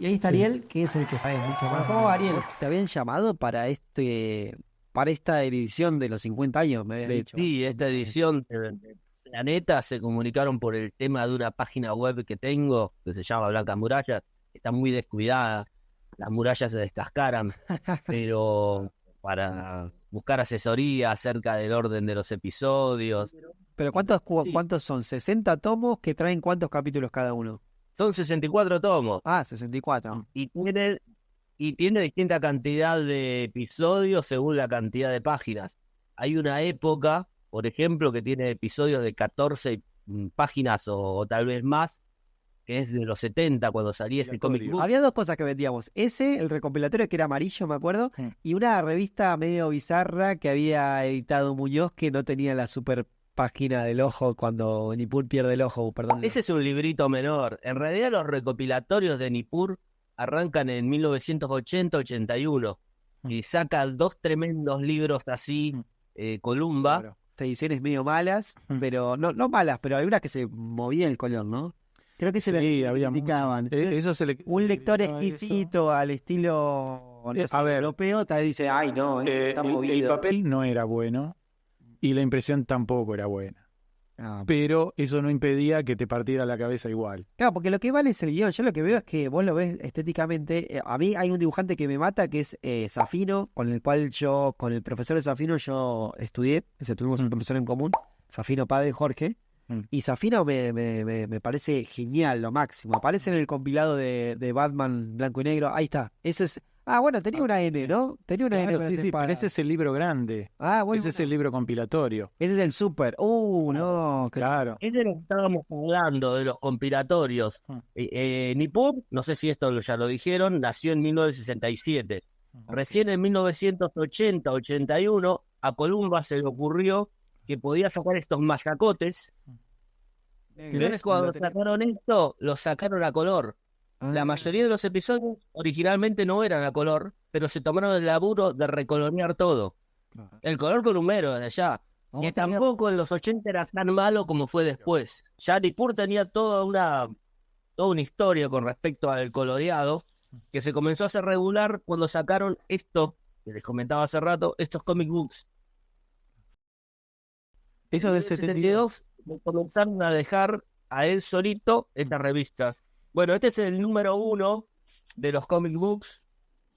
Y ahí está Ariel, que es el que sabe mucho más. ¿Cómo va, Ariel? ¿Te habían llamado para esta edición de los 50 años, me habías dicho? Sí, esta edición de Planeta se comunicaron por el tema de una página web que tengo que se llama Blancas Murallas. Está muy descuidada, las murallas se descascaran, pero para buscar asesoría acerca del orden de los episodios. Pero Sí, ¿cuántos son? ¿60 tomos que traen cuántos capítulos cada uno? son 64 tomos Ah, 64. y tiene distinta cantidad de episodios según la cantidad de páginas. Hay una época, por ejemplo, que tiene episodios de 14 páginas o tal vez más, que es de los 70 cuando salía ese comic book. Había dos cosas que vendíamos. Ese, el recopilatorio que era amarillo, me acuerdo, y una revista medio bizarra que había editado Muñoz que no tenía la super página del ojo cuando Nippur pierde el ojo, perdón. Ese es un librito menor. En realidad los recopilatorios de Nippur arrancan en 1980-81 y saca dos tremendos libros así, Columba. Claro. Ediciones medio malas, pero no malas, pero algunas que se movían el color, ¿no? Creo que se Sí, le había criticaban. eso se le Un lector criticaba eso. exquisito al estilo no sé, A ver, europeo, tal vez dice, ay no, está el movido. papel no era bueno y la impresión tampoco era buena. Ah, Pero eso no impedía que te partiera la cabeza igual. claro, porque lo que vale es el guión. Yo lo que veo es que vos lo ves estéticamente. A mí hay un dibujante que me mata, que es Safino, con el cual con el profesor de Safino yo estudié. Tuvimos un profesor en común, Safino padre Jorge. Mm. Y Safino me parece genial, lo máximo. Aparece en el compilado de Batman blanco y negro. Ahí está. Ese es. Ah, bueno, tenía una N, ¿no? Tenía una N Claro, con sí, esa sí, pero espada. ese es el libro grande. Ah, bueno, Ese es el libro compilatorio. ese es el super. No, Claro. Es de lo que estábamos hablando, de los compilatorios. Mm. Nippur, no sé si esto ya lo dijeron, nació en 1967. Recién en 1980-81 a Columba se le ocurrió que podía sacar estos mayacotes. Entonces cuando sacaron esto, los sacaron a color. La mayoría de los episodios originalmente no eran a color, pero se tomaron el laburo de recolorear todo. El color columero de allá. Que tampoco en los 80 era tan malo como fue después. Ya Nippur tenía toda una historia con respecto al coloreado, que se comenzó a hacer regular cuando sacaron esto, que les comentaba hace rato, estos comic books. Eso En del 72. 72 comenzaron a dejar a él solito estas revistas. Bueno, este es el número 1 de los comic books,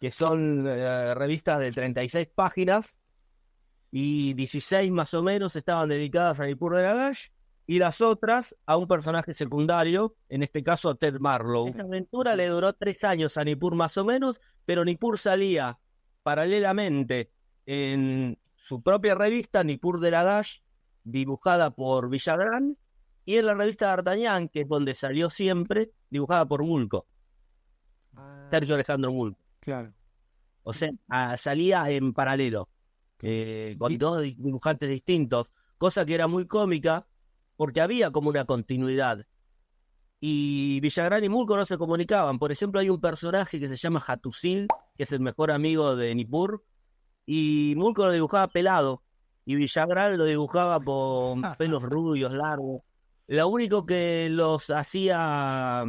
que son revistas de 36 páginas, y 16 más o menos estaban dedicadas a Nippur de Lagash, y las otras a un personaje secundario, en este caso a Ted Marlowe. Esta aventura le duró 3 años a Nippur más o menos, pero Nippur salía paralelamente en su propia revista, Nippur de Lagash, dibujada por Villagrán, y en la revista D'Artagnan, que es donde salió siempre, dibujada por Mulco, Sergio Alejandro Mulco. Claro. O sea, salía en paralelo, con dos dibujantes distintos, cosa que era muy cómica, porque había como una continuidad. Y Villagrán y Mulco no se comunicaban. Por ejemplo, hay un personaje que se llama Hatusil, que es el mejor amigo de Nippur, y Mulco lo dibujaba pelado, y Villagrán lo dibujaba con pelos rubios, largos. Lo único que los hacía,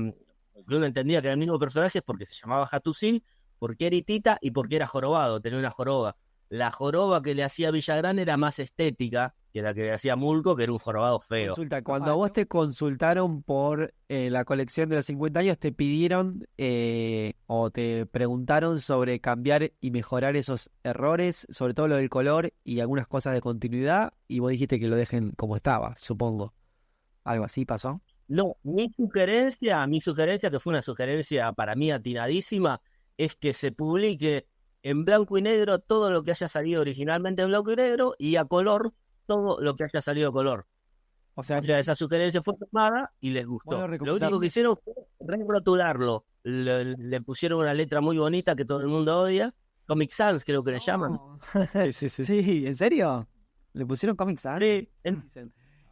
que uno entendía que era el mismo personaje, es porque se llamaba Hatusil, porque era hitita y porque era jorobado, tenía una joroba. La joroba que le hacía Villagrán era más estética que la que le hacía Mulco, que era un jorobado feo. Consulta, cuando a vos te consultaron por la colección de los 50 años, te pidieron o te preguntaron sobre cambiar y mejorar esos errores, sobre todo lo del color y algunas cosas de continuidad, y vos dijiste que lo dejen como estaba, supongo. ¿Algo así pasó? No, mi sugerencia, que fue una sugerencia para mí atinadísima, es que se publique en blanco y negro todo lo que haya salido originalmente en blanco y negro, y a color todo lo que haya salido a color. O sea, O sea, esa sugerencia fue tomada y les gustó. Lo único que hicieron fue rerotularlo. Le pusieron una letra muy bonita que todo el mundo odia. Comic Sans creo que le llaman. no. Sí. Sí, ¿en serio? ¿Le pusieron Comic Sans? Sí,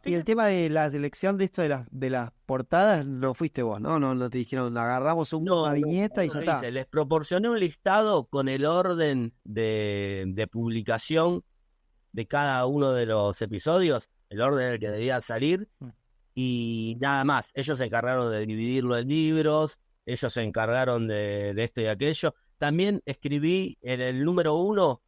Y el tema de la selección de esto de las portadas no fuiste vos, ¿no? No te dijeron, agarramos una viñeta y ya está. dice, les proporcioné un listado con el orden de publicación de cada uno de los episodios, el orden en el que debía salir, y nada más. Ellos se encargaron de dividirlo en libros, ellos se encargaron de esto y aquello. También escribí en el número 1,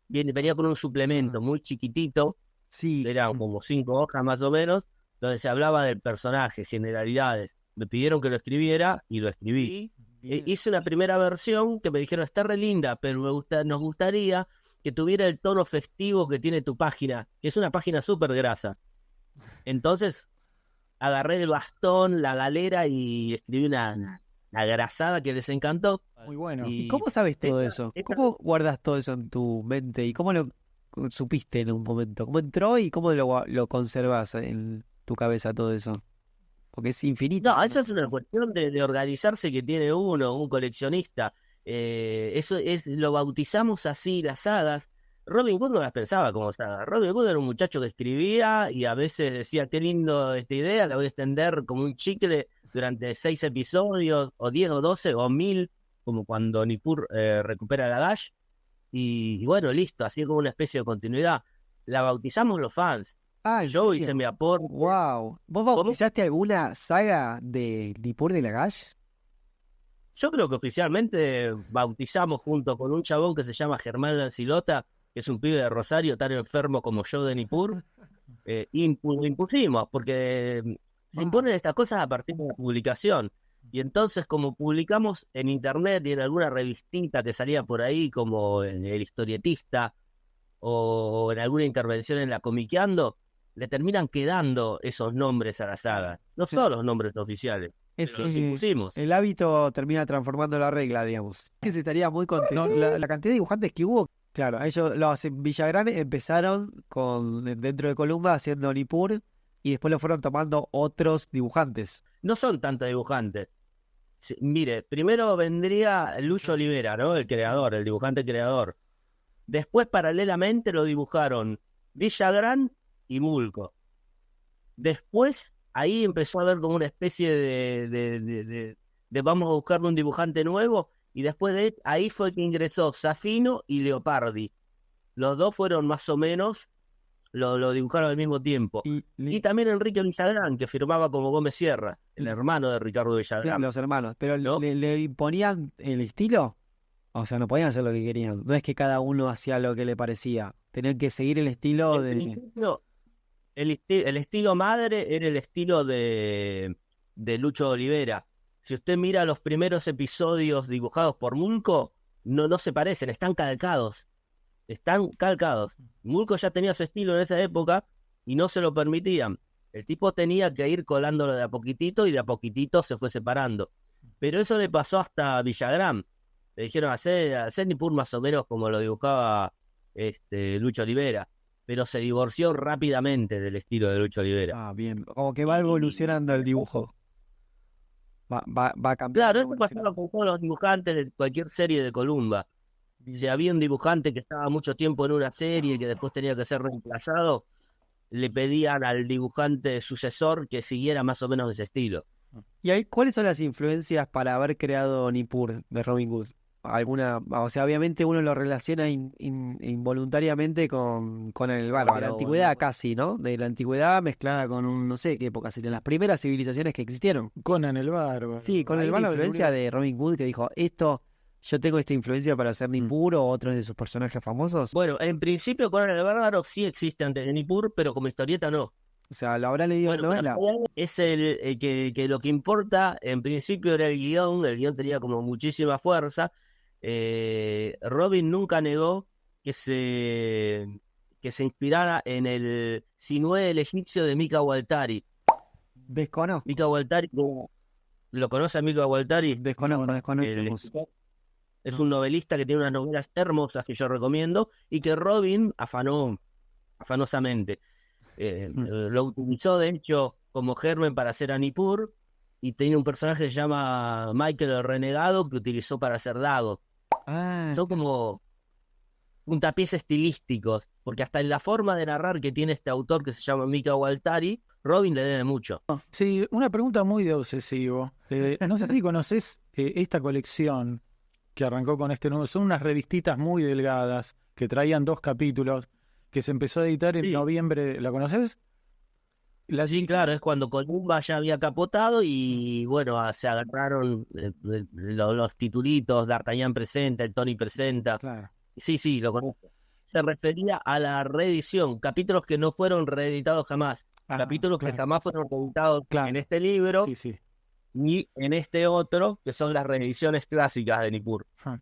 venía con un suplemento muy chiquitito, Sí. eran como 5 hojas más o menos, donde se hablaba del personaje, generalidades. Me pidieron que lo escribiera y lo escribí. Hice una primera versión que me dijeron, está re linda, pero nos gustaría que tuviera el tono festivo que tiene tu página, que es una página súper grasa. Entonces agarré el bastón, la galera y escribí una grasada que les encantó. Muy bueno. ¿Y cómo sabes todo eso? ¿Cómo guardas todo eso en tu mente? ¿Y cómo lo supiste en un momento? ¿Cómo entró y cómo lo conservas en tu cabeza todo eso? Porque es infinito. No, esa es una cuestión de organizarse que tiene uno, un coleccionista. Eso lo bautizamos así, las sagas. Robin Hood no las pensaba como saga. Robin Hood era un muchacho que escribía y a veces decía, qué lindo esta idea, la voy a extender como un chicle durante 6 episodios, o 10 o 12 o 1000, como cuando Nippur recupera la Dash. Y bueno, listo, así como una especie de continuidad. La bautizamos los fans. Ah, ¿en Yo serio? hice mi aporte. Wow. ¿Vos bautizaste alguna saga de Nippur de Lagash? Yo creo que oficialmente bautizamos junto con un chabón que se llama Germán Lancilota, que es un pibe de Rosario tan enfermo como yo de Nippur. Lo impusimos, porque se imponen estas cosas a partir de la publicación. Y entonces, como publicamos en internet y en alguna revistita que salía por ahí, como en El Historietista, o en alguna intervención en la Comiqueando, le terminan quedando esos nombres a la saga. No son los nombres oficiales. Pero los impusimos. El hábito termina transformando la regla, digamos. Que se estaría muy contento. La cantidad de dibujantes que hubo, claro, ellos los en Villagrán empezaron dentro de Columba haciendo Nippur y después lo fueron tomando otros dibujantes. No son tantos dibujantes. Mire, primero vendría Lucho Olivera, ¿no? El creador, el dibujante creador. Después, paralelamente, lo dibujaron Villagrán y Mulco. Después, ahí empezó a haber como una especie de vamos a buscarle un dibujante nuevo, y después de ahí fue que ingresó Safino y Leopardi. Los dos fueron más o menos, lo dibujaron al mismo tiempo. Y también Enrique Villagrán, que firmaba como Gómez Sierra, el hermano de Ricardo Villagrán. Sí, los hermanos. Pero ¿no? ¿le imponían el estilo? O sea, no podían hacer lo que querían. No es que cada uno hacía lo que le parecía. Tenían que seguir el estilo de... El estilo madre era el estilo de Lucho Olivera. Si usted mira los primeros episodios dibujados por Mulco, no se parecen, están calcados. Están calcados. Mulco ya tenía su estilo en esa época y no se lo permitían. El tipo tenía que ir colándolo de a poquitito y de a poquitito se fue separando. Pero eso le pasó hasta Villagrán. Le dijeron hacer Nippur más o menos como lo dibujaba Lucho Olivera. Pero se divorció rápidamente del estilo de Lucho Olivera. Ah, bien. Como que va evolucionando el dibujo. Va cambiando. Claro, eso pasaba con todos los dibujantes de cualquier serie de Columba. Si había un dibujante que estaba mucho tiempo en una serie y que después tenía que ser reemplazado, le pedían al dibujante sucesor que siguiera más o menos ese estilo. ¿Y ahí cuáles son las influencias para haber creado Nippur de Robin Hood? Alguna, o sea, obviamente uno lo relaciona involuntariamente con el bárbaro, la antigüedad casi, ¿no? De la antigüedad mezclada con no sé qué época serían las primeras civilizaciones que existieron. Conan el bárbaro. Sí, con el bárbaro, la influencia de Robin Hood que dijo, yo tengo esta influencia para hacer Nippur o otros de sus personajes famosos. Bueno, en principio Conan el Bárbaro sí existe antes de Nippur, pero como historieta no. O sea, lo habrá leído en novela. Es el que lo que importa, en principio era el guión tenía como muchísima fuerza. Robin nunca negó que se inspirara en el Sinué el egipcio de Mika Waltari. Desconozco. Mika Waltari, ¿lo conoce a Mika Waltari? Desconozco. Es un novelista que tiene unas novelas hermosas que yo recomiendo y que Robin afanosamente. Lo utilizó de hecho como germen para hacer a Nippur, y tenía un personaje que se llama Michael el Renegado que utilizó para hacer Dago. Son como puntapiés estilísticos, porque hasta en la forma de narrar que tiene este autor que se llama Mika Waltari, Robin le debe mucho. Sí, una pregunta muy de obsesivo. No sé si conoces esta colección que arrancó con este número. Son unas revistitas muy delgadas que traían 2 capítulos que se empezó a editar en noviembre. ¿La conoces? Sí, claro, es cuando Columba ya había capotado y bueno, se agarraron los titulitos, D'Artagnan presenta, el Tony presenta. Claro. Sí, lo conozco. Se refería a la reedición, capítulos que no fueron reeditados jamás, Ah, capítulos que claro. jamás fueron reeditados Claro. en este libro Sí, sí. ni en este otro, que son las reediciones clásicas de Nippur. Ah,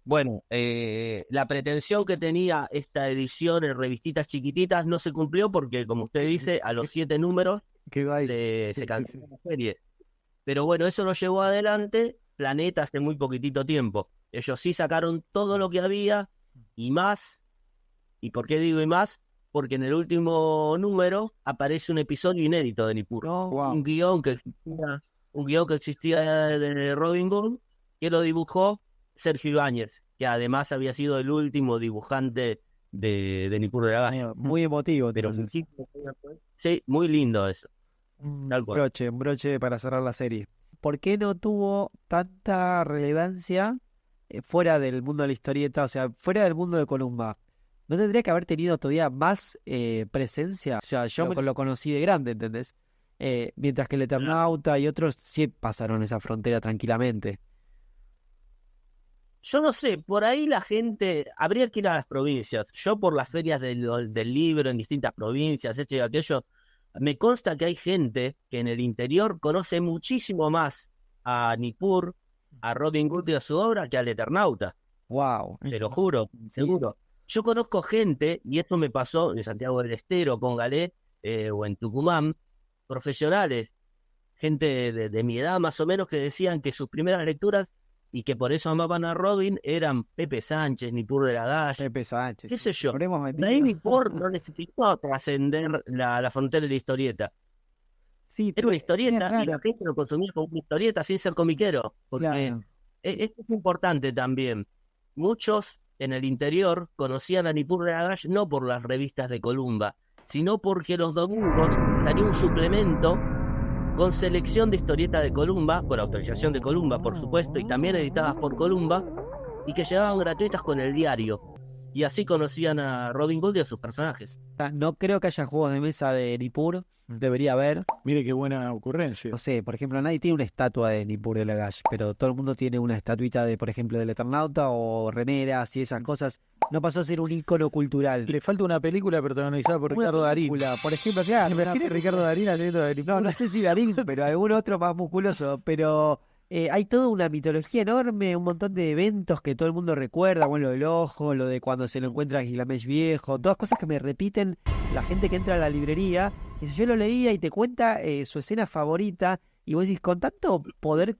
Bueno, la pretensión que tenía esta edición en revistitas chiquititas no se cumplió porque, como usted dice, a los 7 números quedó ahí. se Sí, canceló sí. la serie. Pero bueno, eso lo llevó adelante Planeta hace muy poquitito tiempo. Ellos sí sacaron todo lo que había y más. ¿Y por qué digo y más? Porque en el último número aparece un episodio inédito de Nippur. No, Wow. Un guión que existía de Robin Hood, que lo dibujó Sergio Ibáñez, que además había sido el último dibujante de Nippur de la Galla. muy emotivo. Pero Entonces. sí, muy lindo eso. Un Tal cual. broche para cerrar la serie. ¿Por qué no tuvo tanta relevancia fuera del mundo de la historieta? O sea, fuera del mundo de Columba. ¿No tendría que haber tenido todavía más presencia? O sea, yo lo conocí de grande, ¿entendés? Mientras que el Eternauta y otros sí pasaron esa frontera tranquilamente. Yo no sé, por ahí la gente, habría que ir a las provincias. Yo por las ferias del libro en distintas provincias, esto y aquello, me consta que hay gente que en el interior conoce muchísimo más a Nippur, a Robin Hood y a su obra que al Eternauta. Wow. Te lo juro, seguro. Yo conozco gente, y esto me pasó en Santiago del Estero, con Galé, o en Tucumán, profesionales, gente de mi edad más o menos, que decían que sus primeras lecturas y que por eso amaban a Robin eran Pepe Sánchez, Nippur de la Galla, Pepe Sánchez. qué sé yo. Habremos De ahí metido. Nippur no necesitó trascender la frontera de la historieta. Sí, Era una es historieta y raro. la gente lo consumía como una historieta sin ser comiquero. Porque Claro. esto es importante también. Muchos en el interior conocían a Nippur de la Galla no por las revistas de Columba, sino porque los domingos salía un suplemento con selección de historietas de Columba, con autorización de Columba, por supuesto, y también editadas por Columba, y que llegaban gratuitas con el diario. Y así conocían a Robin Hood y a sus personajes. No creo que haya juegos de mesa de Nippur. Debería haber. Mire qué buena ocurrencia. No sé, por ejemplo, nadie tiene una estatua de Nippur de la Galla, pero todo el mundo tiene una estatuita de, por ejemplo, del Eternauta o remeras y esas cosas. No pasó a ser un ícono cultural. Le falta una película protagonizada por Una Ricardo Darín. película, por ejemplo, claro. Imagínate Ricardo Darín haciendo de Nippur. No sé si Darín, pero algún otro más musculoso. Pero hay toda una mitología enorme, un montón de eventos que todo el mundo recuerda. Bueno, lo del ojo, lo de cuando se lo encuentra a Gilgamesh viejo, todas cosas que me repiten la gente que entra a la librería. Y si yo lo leía y te cuenta su escena favorita, y vos decís, con tanto poder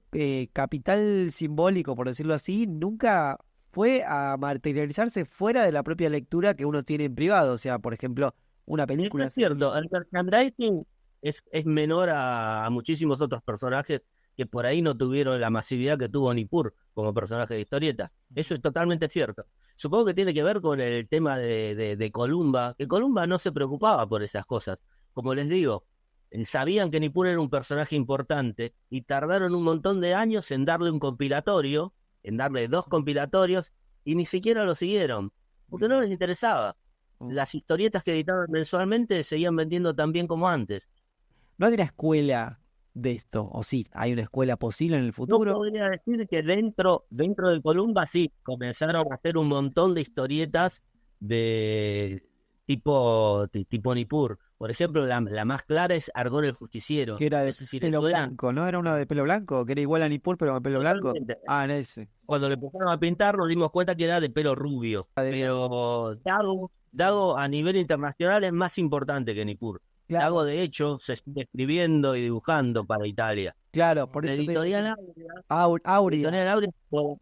capital simbólico, por decirlo así, nunca fue a materializarse fuera de la propia lectura que uno tiene en privado. O sea, por ejemplo, una película. Es cierto, el merchandising es menor a muchísimos otros personajes que por ahí no tuvieron la masividad que tuvo Nippur como personaje de historieta. Eso es totalmente cierto. Supongo que tiene que ver con el tema de Columba, que Columba no se preocupaba por esas cosas. Como les digo, sabían que Nippur era un personaje importante y tardaron un montón de años en darle un compilatorio, en darle 2 compilatorios, y ni siquiera lo siguieron, porque no les interesaba. Las historietas que editaban mensualmente seguían vendiendo tan bien como antes. No hay una escuela de esto, o sí, hay una escuela posible en el No futuro. podría decir que dentro de Columba sí, comenzaron a hacer un montón de historietas de tipo Nippur. Por ejemplo, la más clara es Argón el Justiciero. Que era de No sé si pelo le suena. blanco, ¿no? Era uno de pelo blanco, que era igual a Nippur, pero con pelo blanco. Totalmente. Ah, en ese. Cuando le empezaron a pintar nos dimos cuenta que era de pelo rubio. Pero Dago a nivel internacional es más importante que Nippur. Claro, Dago, de hecho, se sigue escribiendo y dibujando para Italia. claro, por La eso. editorial Aurea. Aurea es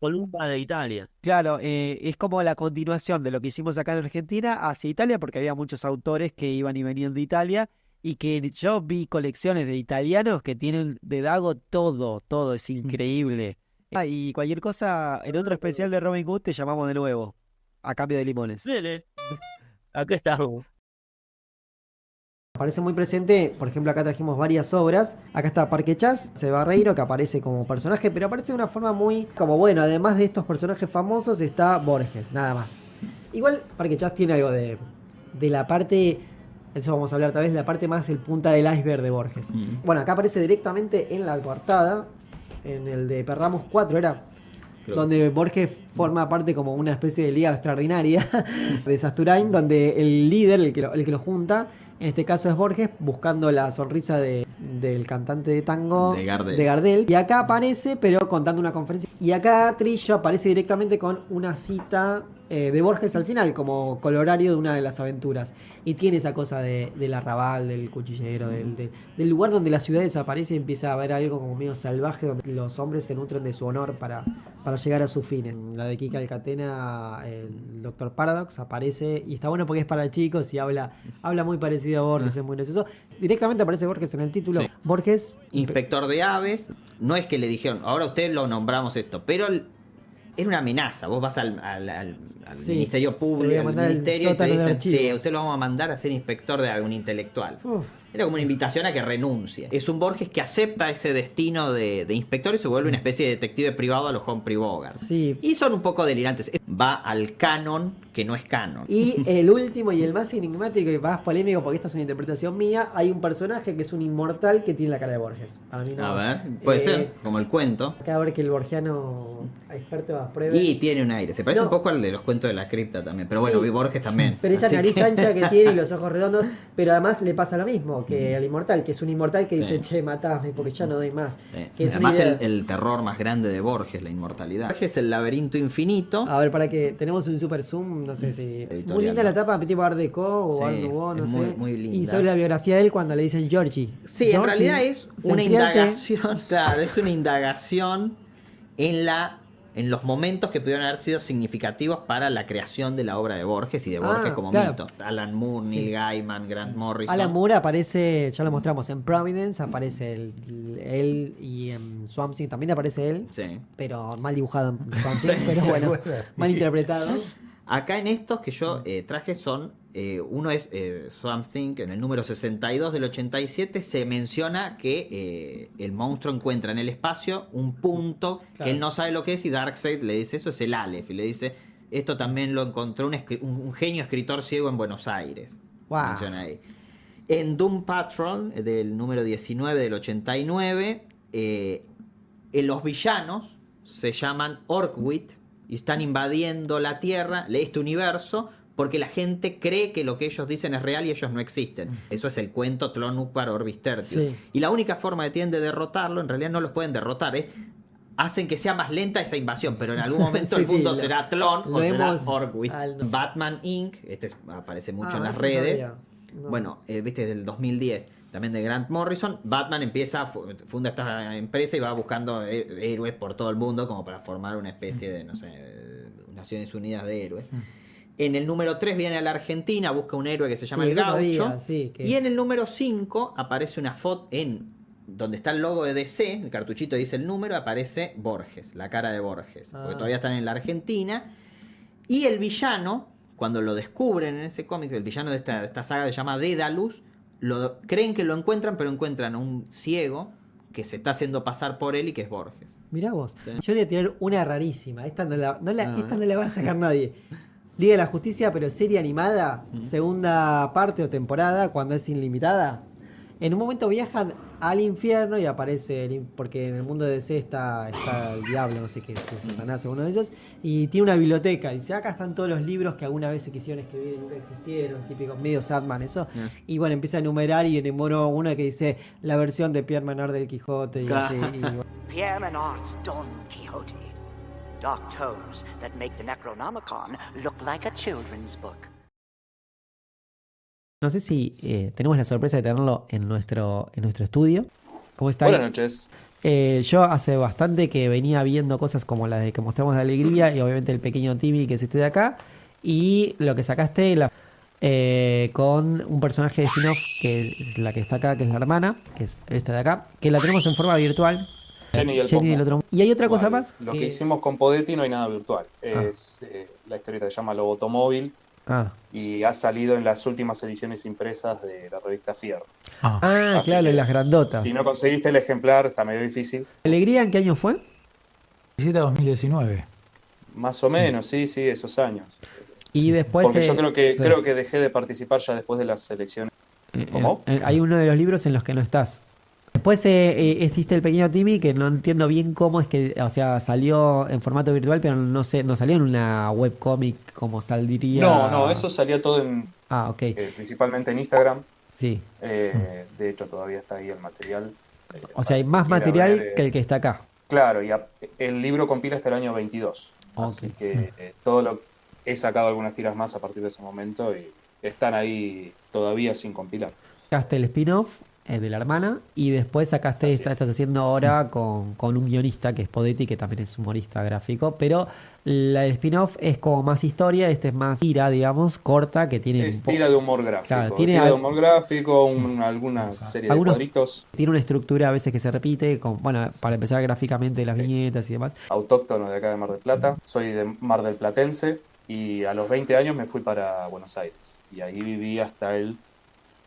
Columba de Italia. Claro, es como la continuación de lo que hicimos acá en Argentina hacia Italia, porque había muchos autores que iban y venían de Italia, y que yo vi colecciones de italianos que tienen de Dago todo es increíble. Y cualquier cosa, en otro especial de Robin Hood te llamamos de nuevo, a cambio de limones. Dele. Acá estamos. Aparece muy presente, por ejemplo, acá trajimos varias obras. Acá está Parque Chas, Barreiro, que aparece como personaje, pero aparece de una forma muy como, bueno, además de estos personajes famosos está Borges, nada más. Igual Parque Chas tiene algo de la parte eso vamos a hablar tal vez, la parte más el punta del iceberg de Borges. Bueno, acá aparece directamente en la portada, en el de Perramos 4, era... Creo. Donde Borges forma parte como una especie de liga extraordinaria de Sasturain, donde el líder, el que lo junta, en este caso es Borges, buscando la sonrisa del cantante de tango De Gardel. Gardel. Y acá aparece, pero contando una conferencia. Y acá Trillo aparece directamente con una cita de Borges al final, como colorario de una de las aventuras. Y tiene esa cosa del arrabal, del cuchillero, del lugar donde la ciudad desaparece y empieza a haber algo como medio salvaje, donde los hombres se nutren de su honor para llegar a sus fines. La de Kika Alcatena, el Dr. Paradox, aparece y está bueno porque es para chicos y habla muy parecido a Borges, es muy gracioso. Directamente aparece Borges en el título. Sí. Borges, Inspector de aves, no es que le dijeron, ahora usted lo nombramos esto, pero era una amenaza. Vos vas al Sí, Ministerio te voy Público, a al mandar al ministerio, y te sótano de dicen, archivos. sí, usted lo vamos a mandar a ser inspector de ave, un intelectual. Era como una invitación a que renuncie. Es un Borges que acepta ese destino de inspector y se vuelve una especie de detective privado a los Humphrey Bogart. sí. Y son un poco delirantes. Va al canon que no es canon. Y el último y el más enigmático y más polémico, porque esta es una interpretación mía, hay un personaje que es un inmortal que tiene la cara de Borges. Para mí no. A ver, puede ser, como el cuento. Acá a ver que el borgiano experto apruebe. Y tiene un aire. Se parece No. un poco al de los cuentos de la cripta también. Pero bueno, Sí. Borges también. Pero esa Así nariz que- ancha que tiene y los ojos redondos, pero además le pasa lo mismo que al inmortal, que es un inmortal que dice, Sí. che, matame porque ya no doy más. Sí. Que es Además una idea- el terror más grande de Borges, la inmortalidad. Borges es el laberinto infinito. A ver, para que tenemos un super zoom, no sé si... Editorial, Muy linda la ¿no? tapa, tipo Art Deco o Sí, Art Nouveau, no es sé. muy linda. Y sobre la biografía de él cuando le dicen Georgie. Sí, en Georgie, realidad es una Senfiarte. indagación, claro, es una indagación en los momentos que pudieron haber sido significativos para la creación de la obra de Borges y de Borges como claro. mito. Alan Moore, Sí. Neil Gaiman, Grant Morrison. Alan Moore aparece, ya lo mostramos en Providence, aparece él y en Swamp Thing también aparece él, Sí. pero mal dibujado en Swamp Thing, pero bueno, mal interpretado. Acá en estos que yo traje son, uno es Swamp Thing, en el número 62 del 87 se menciona que el monstruo encuentra en el espacio un punto Claro. que él no sabe lo que es y Darkseid le dice, eso es el Aleph, y le dice, esto también lo encontró un genio escritor ciego en Buenos Aires. Wow. Menciona ahí. En Doom Patrol, del número 19 del 89, los villanos se llaman Orkwit y están invadiendo la Tierra, este universo, porque la gente cree que lo que ellos dicen es real y ellos no existen. Eso es el cuento Tlon Uqbar Orbis Tertius. Sí. Y la única forma que tienen de derrotarlo, en realidad no los pueden derrotar, hacen que sea más lenta esa invasión, pero en algún momento Sí, el mundo sí, será Tlon lo o será hemos Orkwit. al- Batman Inc., aparece mucho en las eso no redes. sabía. No. Bueno, viste, del 2010, también de Grant Morrison. Batman funda esta empresa y va buscando héroes por todo el mundo como para formar una especie de, no sé, Naciones Unidas de héroes. En el número 3 viene a la Argentina, busca un héroe que se llama Sí, el eso Gaucho. sabía, sí, que- Y en el número 5 aparece una foto donde está el logo de DC, el cartuchito dice el número, aparece Borges, la cara de Borges, porque todavía están en la Argentina. Y el villano, cuando lo descubren en ese cómic, el villano de esta saga se llama Dédalus, creen que lo encuentran, pero encuentran a un ciego que se está haciendo pasar por él y que es Borges. Mirá vos, Sí. yo voy a tirar una rarísima, esta no la va a sacar nadie. Liga de la Justicia, pero serie animada, segunda parte o temporada, cuando es ilimitada. En un momento viajan al infierno y aparece, porque en el mundo de DC está el diablo, no sé qué, es Satanás, uno de ellos, y tiene una biblioteca. Y dice, acá están todos los libros que alguna vez se quisieron escribir y nunca existieron, típico, medio Sandman eso. Y bueno, empieza a enumerar y enumero uno que dice la versión de Pierre Menor del Quijote y así. Pierre Menard's Don Quixote. Dark tomes that make the Necronomicon look like a children's book. No sé si tenemos la sorpresa de tenerlo en nuestro estudio. ¿Cómo está? Buenas noches. Yo hace bastante que venía viendo cosas como las de que mostramos de Alegría y obviamente el pequeño Timmy que es este de acá. Y lo que sacaste con un personaje de spin-off que es la que está acá, que es la hermana, que es esta de acá, que la tenemos en forma virtual. Jenny y el Jenny del Pomo. otro. Y hay otra cosa Vale, más. Lo que hicimos con Podetti no hay nada virtual. Es la historieta se llama Lobotomóvil y ha salido en las últimas ediciones impresas de la revista Fierro. Así claro, que las grandotas. Si no conseguiste el ejemplar, está medio difícil. ¿Alegría en qué año fue? 2019. Más o menos, sí, esos años. Y después. Porque yo sí. creo que dejé de participar ya después de las elecciones ¿Cómo? Hay uno de los libros en los que no estás. Después existe el pequeño Timmy, que no entiendo bien cómo es que, o sea, salió en formato virtual, pero no sé, no salió en una webcomic como saldría. No, eso salía todo en, ok. Principalmente en Instagram. Sí. De hecho, todavía está ahí el material. O sea, hay más material que el que está acá. Claro, y el libro compila hasta el año 22. Así que he sacado algunas tiras más a partir de ese momento y están ahí todavía sin compilar. Sacaste el spin-off de la hermana y después sacaste, estás haciendo ahora con un guionista que es Podetti, que también es humorista gráfico, pero la spin-off es como más historia, este es más tira, digamos, corta, que tiene... Es tira de humor gráfico. Claro, tira de humor gráfico, alguna serie de cuadritos. Tiene una estructura a veces que se repite, bueno, para empezar gráficamente las viñetas y demás. Autóctono de acá de Mar del Plata, soy de Mar del Platense y a los 20 años me fui para Buenos Aires y ahí viví hasta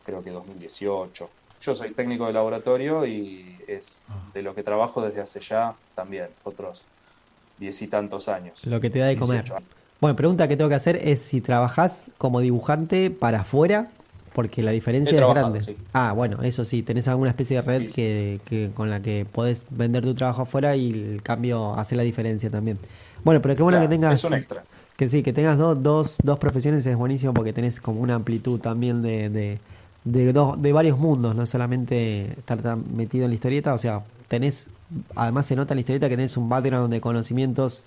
creo que 2018. Yo soy técnico de laboratorio y es de lo que trabajo desde hace ya también otros 10 y tantos años. Lo que te da de comer. Años. Bueno, pregunta que tengo que hacer es si trabajás como dibujante para afuera, porque la diferencia es grande. Sí. Bueno, eso sí, tenés alguna especie de red que con la que podés vender tu trabajo afuera y el cambio hace la diferencia también. Bueno, pero qué bueno que tengas... Es un extra. Que sí, que tengas dos profesiones es buenísimo porque tenés como una amplitud también de varios mundos, no solamente estar tan metido en la historieta, o sea, además se nota en la historieta que tenés un background de conocimientos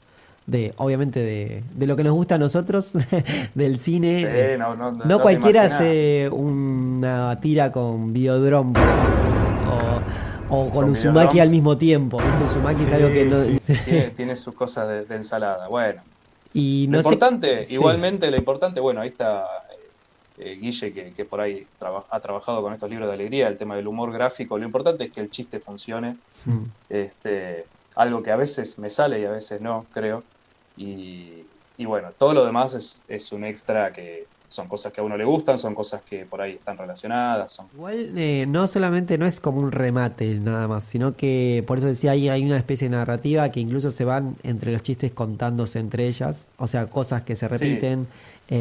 obviamente de lo que nos gusta a nosotros, del cine. Sí, no cualquiera hace una tira con Videodrome, por ejemplo, o con Uzumaki al mismo tiempo. Uzumaki es algo que no... tiene sus cosas de ensalada, bueno. Y lo importante, igualmente, lo importante, bueno, ahí está... Guille, que por ahí ha trabajado con estos libros de alegría, el tema del humor gráfico, lo importante es que el chiste funcione, algo que a veces me sale y a veces no, creo, y bueno, todo lo demás es un extra, que son cosas que a uno le gustan, son cosas que por ahí están relacionadas. Igual no solamente no es como un remate nada más, sino que, por eso decía, hay una especie de narrativa que incluso se van entre los chistes contándose entre ellas, o sea, cosas que se repiten.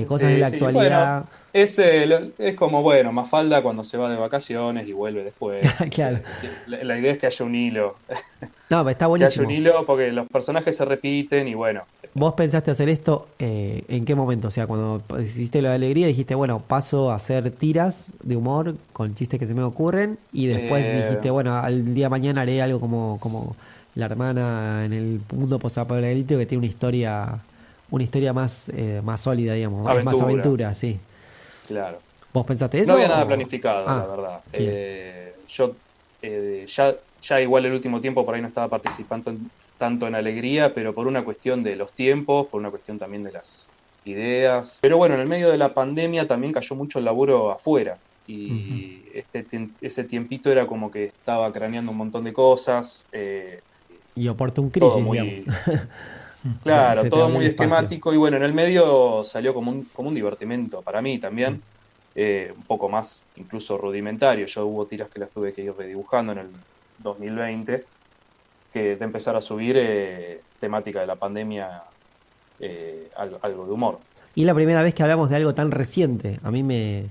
Cosas de la actualidad. Bueno, es como, bueno, Mafalda cuando se va de vacaciones y vuelve después. Claro. La idea es que haya un hilo. No, pero está buenísimo. Que haya un hilo porque los personajes se repiten y bueno. ¿Vos pensaste hacer esto en qué momento? O sea, cuando hiciste lo de alegría dijiste, bueno, paso a hacer tiras de humor con chistes que se me ocurren y después dijiste, bueno, al día de mañana haré algo como La hermana en el mundo posapocalíptico que tiene una historia más sólida, digamos, más aventura, sí. Claro. ¿Vos pensaste eso? No había nada planificado, la verdad. Yo ya igual el último tiempo por ahí no estaba participando tanto en alegría, pero por una cuestión de los tiempos, por una cuestión también de las ideas. Pero bueno, en el medio de la pandemia también cayó mucho el laburo afuera. Y ese tiempito era como que estaba craneando un montón de cosas. Y oportun crisis, digamos. Claro, todo muy esquemático y bueno, en el medio salió como un divertimento para mí también, un poco más incluso rudimentario. Yo hubo tiras que las tuve que ir redibujando en el 2020, que de empezar a subir temática de la pandemia, algo de humor. Y la primera vez que hablamos de algo tan reciente, a mí me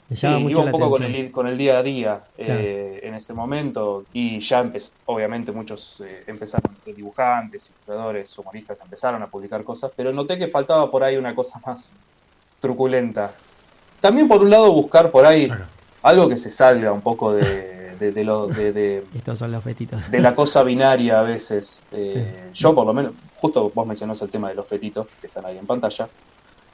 llama mucho la atención. Iba un poco con el día a día, claro. En ese momento, y ya obviamente muchos empezaron, dibujantes, ilustradores, humoristas, empezaron a publicar cosas, pero noté que faltaba por ahí una cosa más truculenta. También por un lado buscar por ahí algo que se salga un poco de estos son los fetitos. De la cosa binaria a veces. Yo por lo menos, justo vos mencionás el tema de los fetitos que están ahí en pantalla.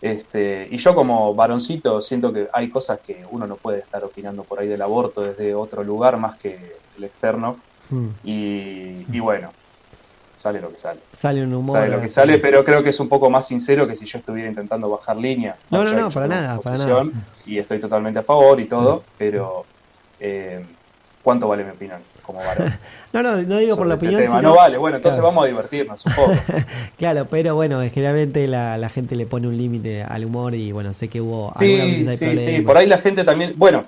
Y yo como varoncito siento que hay cosas que uno no puede estar opinando por ahí del aborto desde otro lugar más que el externo. Y bueno, sale lo que sale. Sale un humor. Sale lo que sale, pero creo que es un poco más sincero que si yo estuviera intentando bajar línea. No, para nada. Y estoy totalmente a favor y todo, pero ¿cuánto vale mi opinión como varón? No digo por la opinión, sino... No vale, bueno, entonces vamos a divertirnos un poco. Claro, pero bueno, generalmente la gente le pone un límite al humor y bueno, sé que hubo Sí, por ahí la gente también, bueno,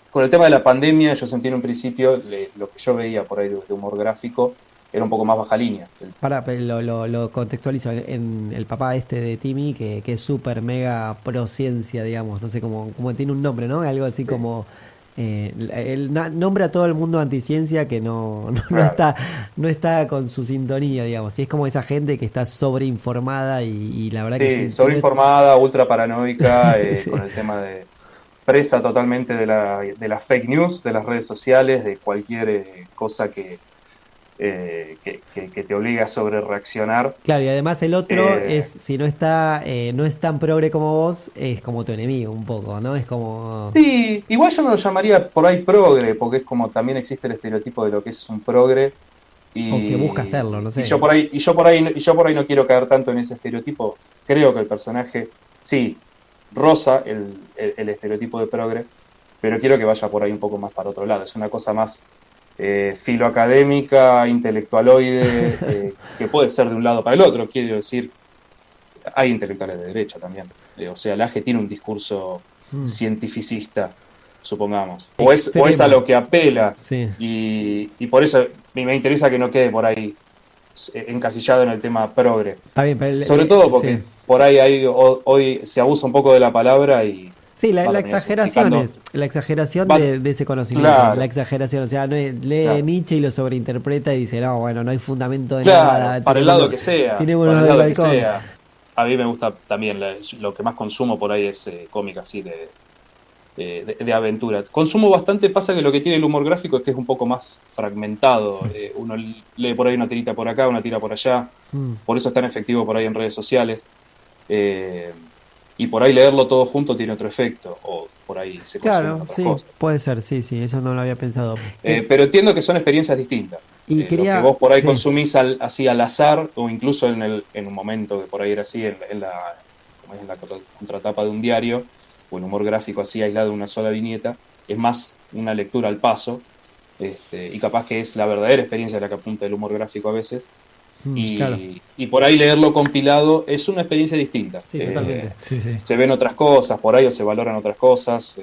con el tema de la pandemia yo sentí en un principio lo que yo veía por ahí de humor gráfico era un poco más baja línea. Lo contextualizo en el papá de Timmy, que es súper mega pro ciencia, digamos, no sé cómo tiene un nombre, ¿no? Algo así como nombra a todo el mundo anticiencia que no Claro. no está con su sintonía, digamos. Y es como esa gente que está sobreinformada y la verdad que Sí, si sobreinformada, ultra paranoica, Sí. con el tema de presa totalmente de la fake news, de las redes sociales, de cualquier cosa que te obliga a sobre reaccionar. Claro, y además el otro Eh, es, si no está, no es tan progre como vos, es como tu enemigo un poco, ¿no? Es como... Sí, igual yo no lo llamaría por ahí progre, porque es como también existe el estereotipo de lo que es un progre. O que busca hacerlo, no Y sé. yo por ahí no quiero caer tanto en ese estereotipo. Creo que el personaje, sí, roza el estereotipo de progre, pero quiero que vaya por ahí un poco más para otro lado. Es una cosa más filoacadémica, intelectualoide, que puede ser de un lado para el otro. Quiero decir, hay intelectuales de derecha también. O sea, el AGE tiene un discurso cientificista, supongamos. O es a Extremo. lo que apela. Sí. Y por eso me interesa que no quede por ahí encasillado en el tema progre. Está bien, pero Sobre todo porque sí. por ahí hoy se abusa un poco de la palabra y Sí, va a la terminar exageración significando- es la exageración Va- de ese conocimiento, Claro. la exageración, o sea, lee Claro. Nietzsche y lo sobreinterpreta y dice, no, bueno, no hay fundamento de Claro, nada, para el lado que sea, tiene para uno el del lado que balcón. sea. A mí me gusta también, lo que más consumo por ahí es cómic así de aventura. Consumo bastante, pasa que lo que tiene el humor gráfico es que es un poco más fragmentado. Uno lee por ahí una tirita por acá, una tira por allá, por eso es tan efectivo por ahí en redes sociales. Y por ahí leerlo todo junto tiene otro efecto, o por ahí se consumen Claro, otras sí, cosas. puede ser, sí, eso no lo había pensado. Pero entiendo que son experiencias distintas. Y Lo quería- que vos por ahí sí. consumís así al azar, o incluso en un momento que por ahí era así, como es en la contratapa de un diario, o en humor gráfico así aislado de una sola viñeta, es más una lectura al paso, y capaz que es la verdadera experiencia la que apunta el humor gráfico a veces. Claro, Y por ahí leerlo compilado es una experiencia distinta. sí, totalmente. Sí, sí. Se ven otras cosas por ahí o se valoran otras cosas,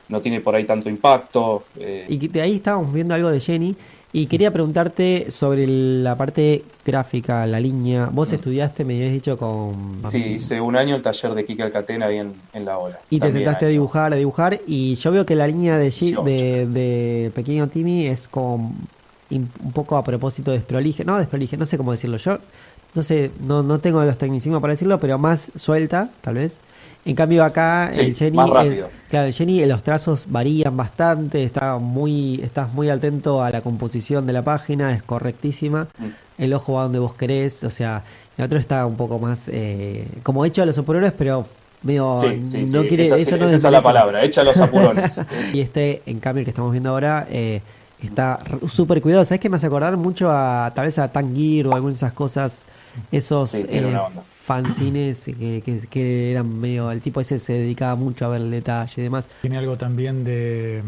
no tiene por ahí tanto impacto. Y de ahí estábamos viendo algo de Jenny y quería preguntarte sobre la parte gráfica, la línea. Vos estudiaste, me habías dicho con... Sí, hice un año el taller de Quique Alcatena ahí en La Ola. Y te También sentaste a año dibujar, y yo veo que la línea de 18. de Pequeño Timmy es como un poco a propósito desprolige, no sé cómo decirlo yo, no sé, no tengo los tecnicismos para decirlo, pero más suelta, tal vez. En cambio acá Sí, el Jenny más rápido. claro, el Jenny los trazos varían bastante, estás muy atento a la composición de la página, es correctísima, el ojo va donde vos querés, o sea, el otro está un poco más como hecho a los superhéroes, pero medio Sí, no quiere, esa, eso no esa es la desmerece. palabra, echa los apurones. Y en cambio, el que estamos viendo ahora, está súper cuidado. ¿Sabes qué me hace acordar mucho tal vez a Tanguir o algunas de esas cosas, esos Sí, tiene una onda. fanzines que eran medio, el tipo ese se dedicaba mucho a ver el detalle y demás. Tiene algo también de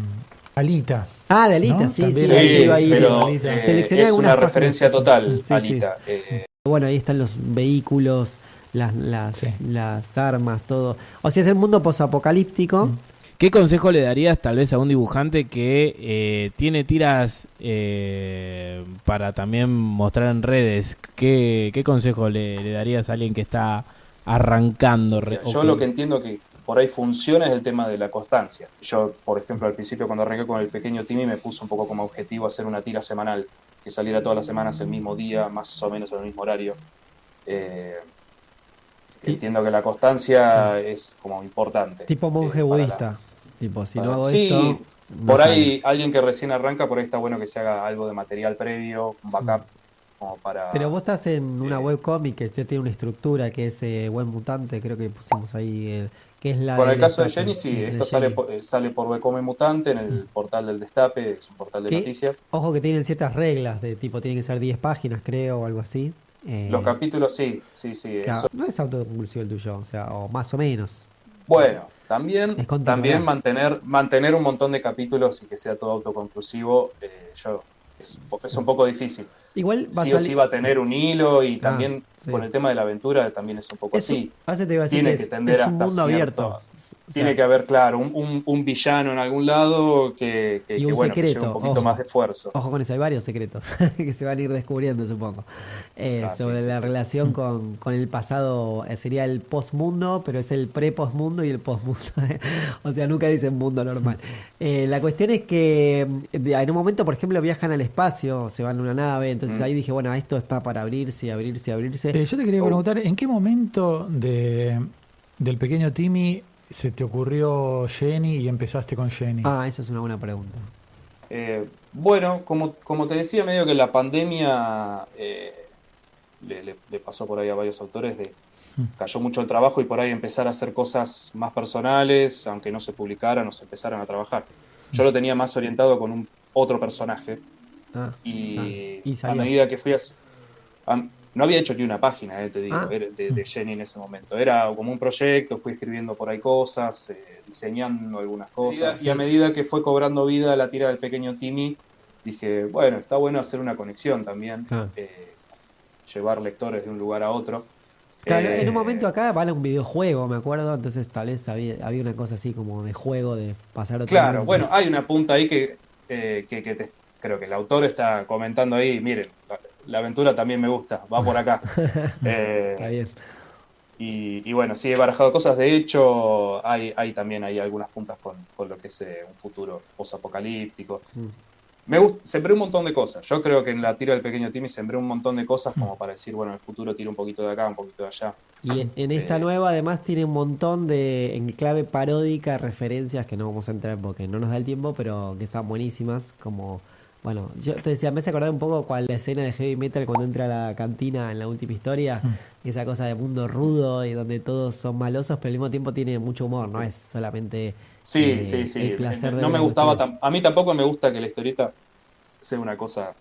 Alita. Ah, de Alita, ¿No? sí, También sí, Sí, ahí iba a ir, pero Alita. Seleccioné es algunas una páginas referencia así. total, Sí, sí. Alita. Bueno, ahí están los vehículos, Sí. las armas, todo. O sea, es el mundo posapocalíptico. ¿Qué consejo le darías tal vez a un dibujante que tiene tiras para también mostrar en redes? ¿Qué consejo le darías a alguien que está arrancando? Yo lo que entiendo que por ahí funciona es el tema de la constancia. Yo, por ejemplo, al principio cuando arranqué con el Pequeño Timmy me puse un poco como objetivo hacer una tira semanal, que saliera todas las semanas el mismo día, más o menos en el mismo horario. Entiendo que la constancia es como importante. Tipo monje para budista. Tipo, si no hago sí, esto. no por sale. ahí alguien que recién arranca, por ahí está bueno que se haga algo de material previo, un backup, como para... Pero vos estás en una eh, webcomic que ya tiene una estructura que es Web Mutante, creo que pusimos ahí, que es la Con el del caso de Destape, Jenny, sí, de esto Jenny. sale por Webcomic Mutante en el portal del Destape, es un portal de Que, noticias. ojo que tienen ciertas reglas, de tipo, tienen que ser 10 páginas, creo, o algo así. Los capítulos, sí, Claro, eso. no es autoconclusivo el tuyo, o sea, o más o menos. Bueno, también Es continuidad. mantener un montón de capítulos y que sea todo autoconclusivo, es un poco difícil. Igual va a sí o sí salir. va a tener un hilo y Ah, también sí. con el tema de la aventura también es un poco así. A veces te iba a decir Tiene que que tender es un hasta mundo abierto. cierto. O Tiene sea, que haber, claro, un villano en algún lado y que, un bueno, que lleve un secreto, poquito ojo. más de esfuerzo. Ojo con eso, hay varios secretos que se van a ir descubriendo, supongo. Ah, sí, Sobre sí, la sí. relación con el pasado, sería el postmundo, pero es el pre-postmundo y el postmundo. O sea, nunca dicen mundo normal. La cuestión es que en un momento, por ejemplo, viajan al espacio, se van en una nave, entonces ahí dije, bueno, esto está para abrirse, abrirse, abrirse. Yo te quería Oh. preguntar, ¿en qué momento del pequeño Timmy se te ocurrió Jenny y empezaste con Jenny? Ah, esa es una buena pregunta. Bueno, como te decía, medio que la pandemia le pasó por ahí a varios autores cayó mucho el trabajo y por ahí empezar a hacer cosas más personales, aunque no se publicaran o se empezaran a trabajar. Yo lo tenía más orientado con otro personaje y y a salió. medida que no había hecho ni una página, te digo, Ah. de Jenny en ese momento. Era como un proyecto, fui escribiendo por ahí cosas, diseñando algunas cosas. Y a medida que fue cobrando vida la tira del pequeño Timmy, dije, bueno, está bueno hacer una conexión también, Claro. llevar lectores de un lugar a otro. Claro, en un momento acá vale un videojuego, me acuerdo, entonces tal vez había una cosa así como de juego, de pasar otro Claro, mundo. bueno, hay una punta ahí que creo que el autor está comentando ahí, miren, la aventura también me gusta, va por acá. Está bien. Y bueno, sí, he barajado cosas. De hecho, hay también hay algunas puntas con lo que es un futuro posapocalíptico. Sembré un montón de cosas. Yo creo que en la tira del pequeño Timmy sembré un montón de cosas como para decir, bueno, el futuro tira un poquito de acá, un poquito de allá. Y en esta nueva además tiene un montón de, en clave paródica, referencias que no vamos a entrar porque no nos da el tiempo, pero que están buenísimas, como, bueno, yo te decía, me hace acordar un poco con la escena de Heavy Metal cuando entra a la cantina en la última historia, esa cosa de mundo rudo y donde todos son malosos, pero al mismo tiempo tiene mucho humor, no es solamente Sí. el placer de No ver me la gustaba cuestión. a mí tampoco me gusta que la historieta sea una cosa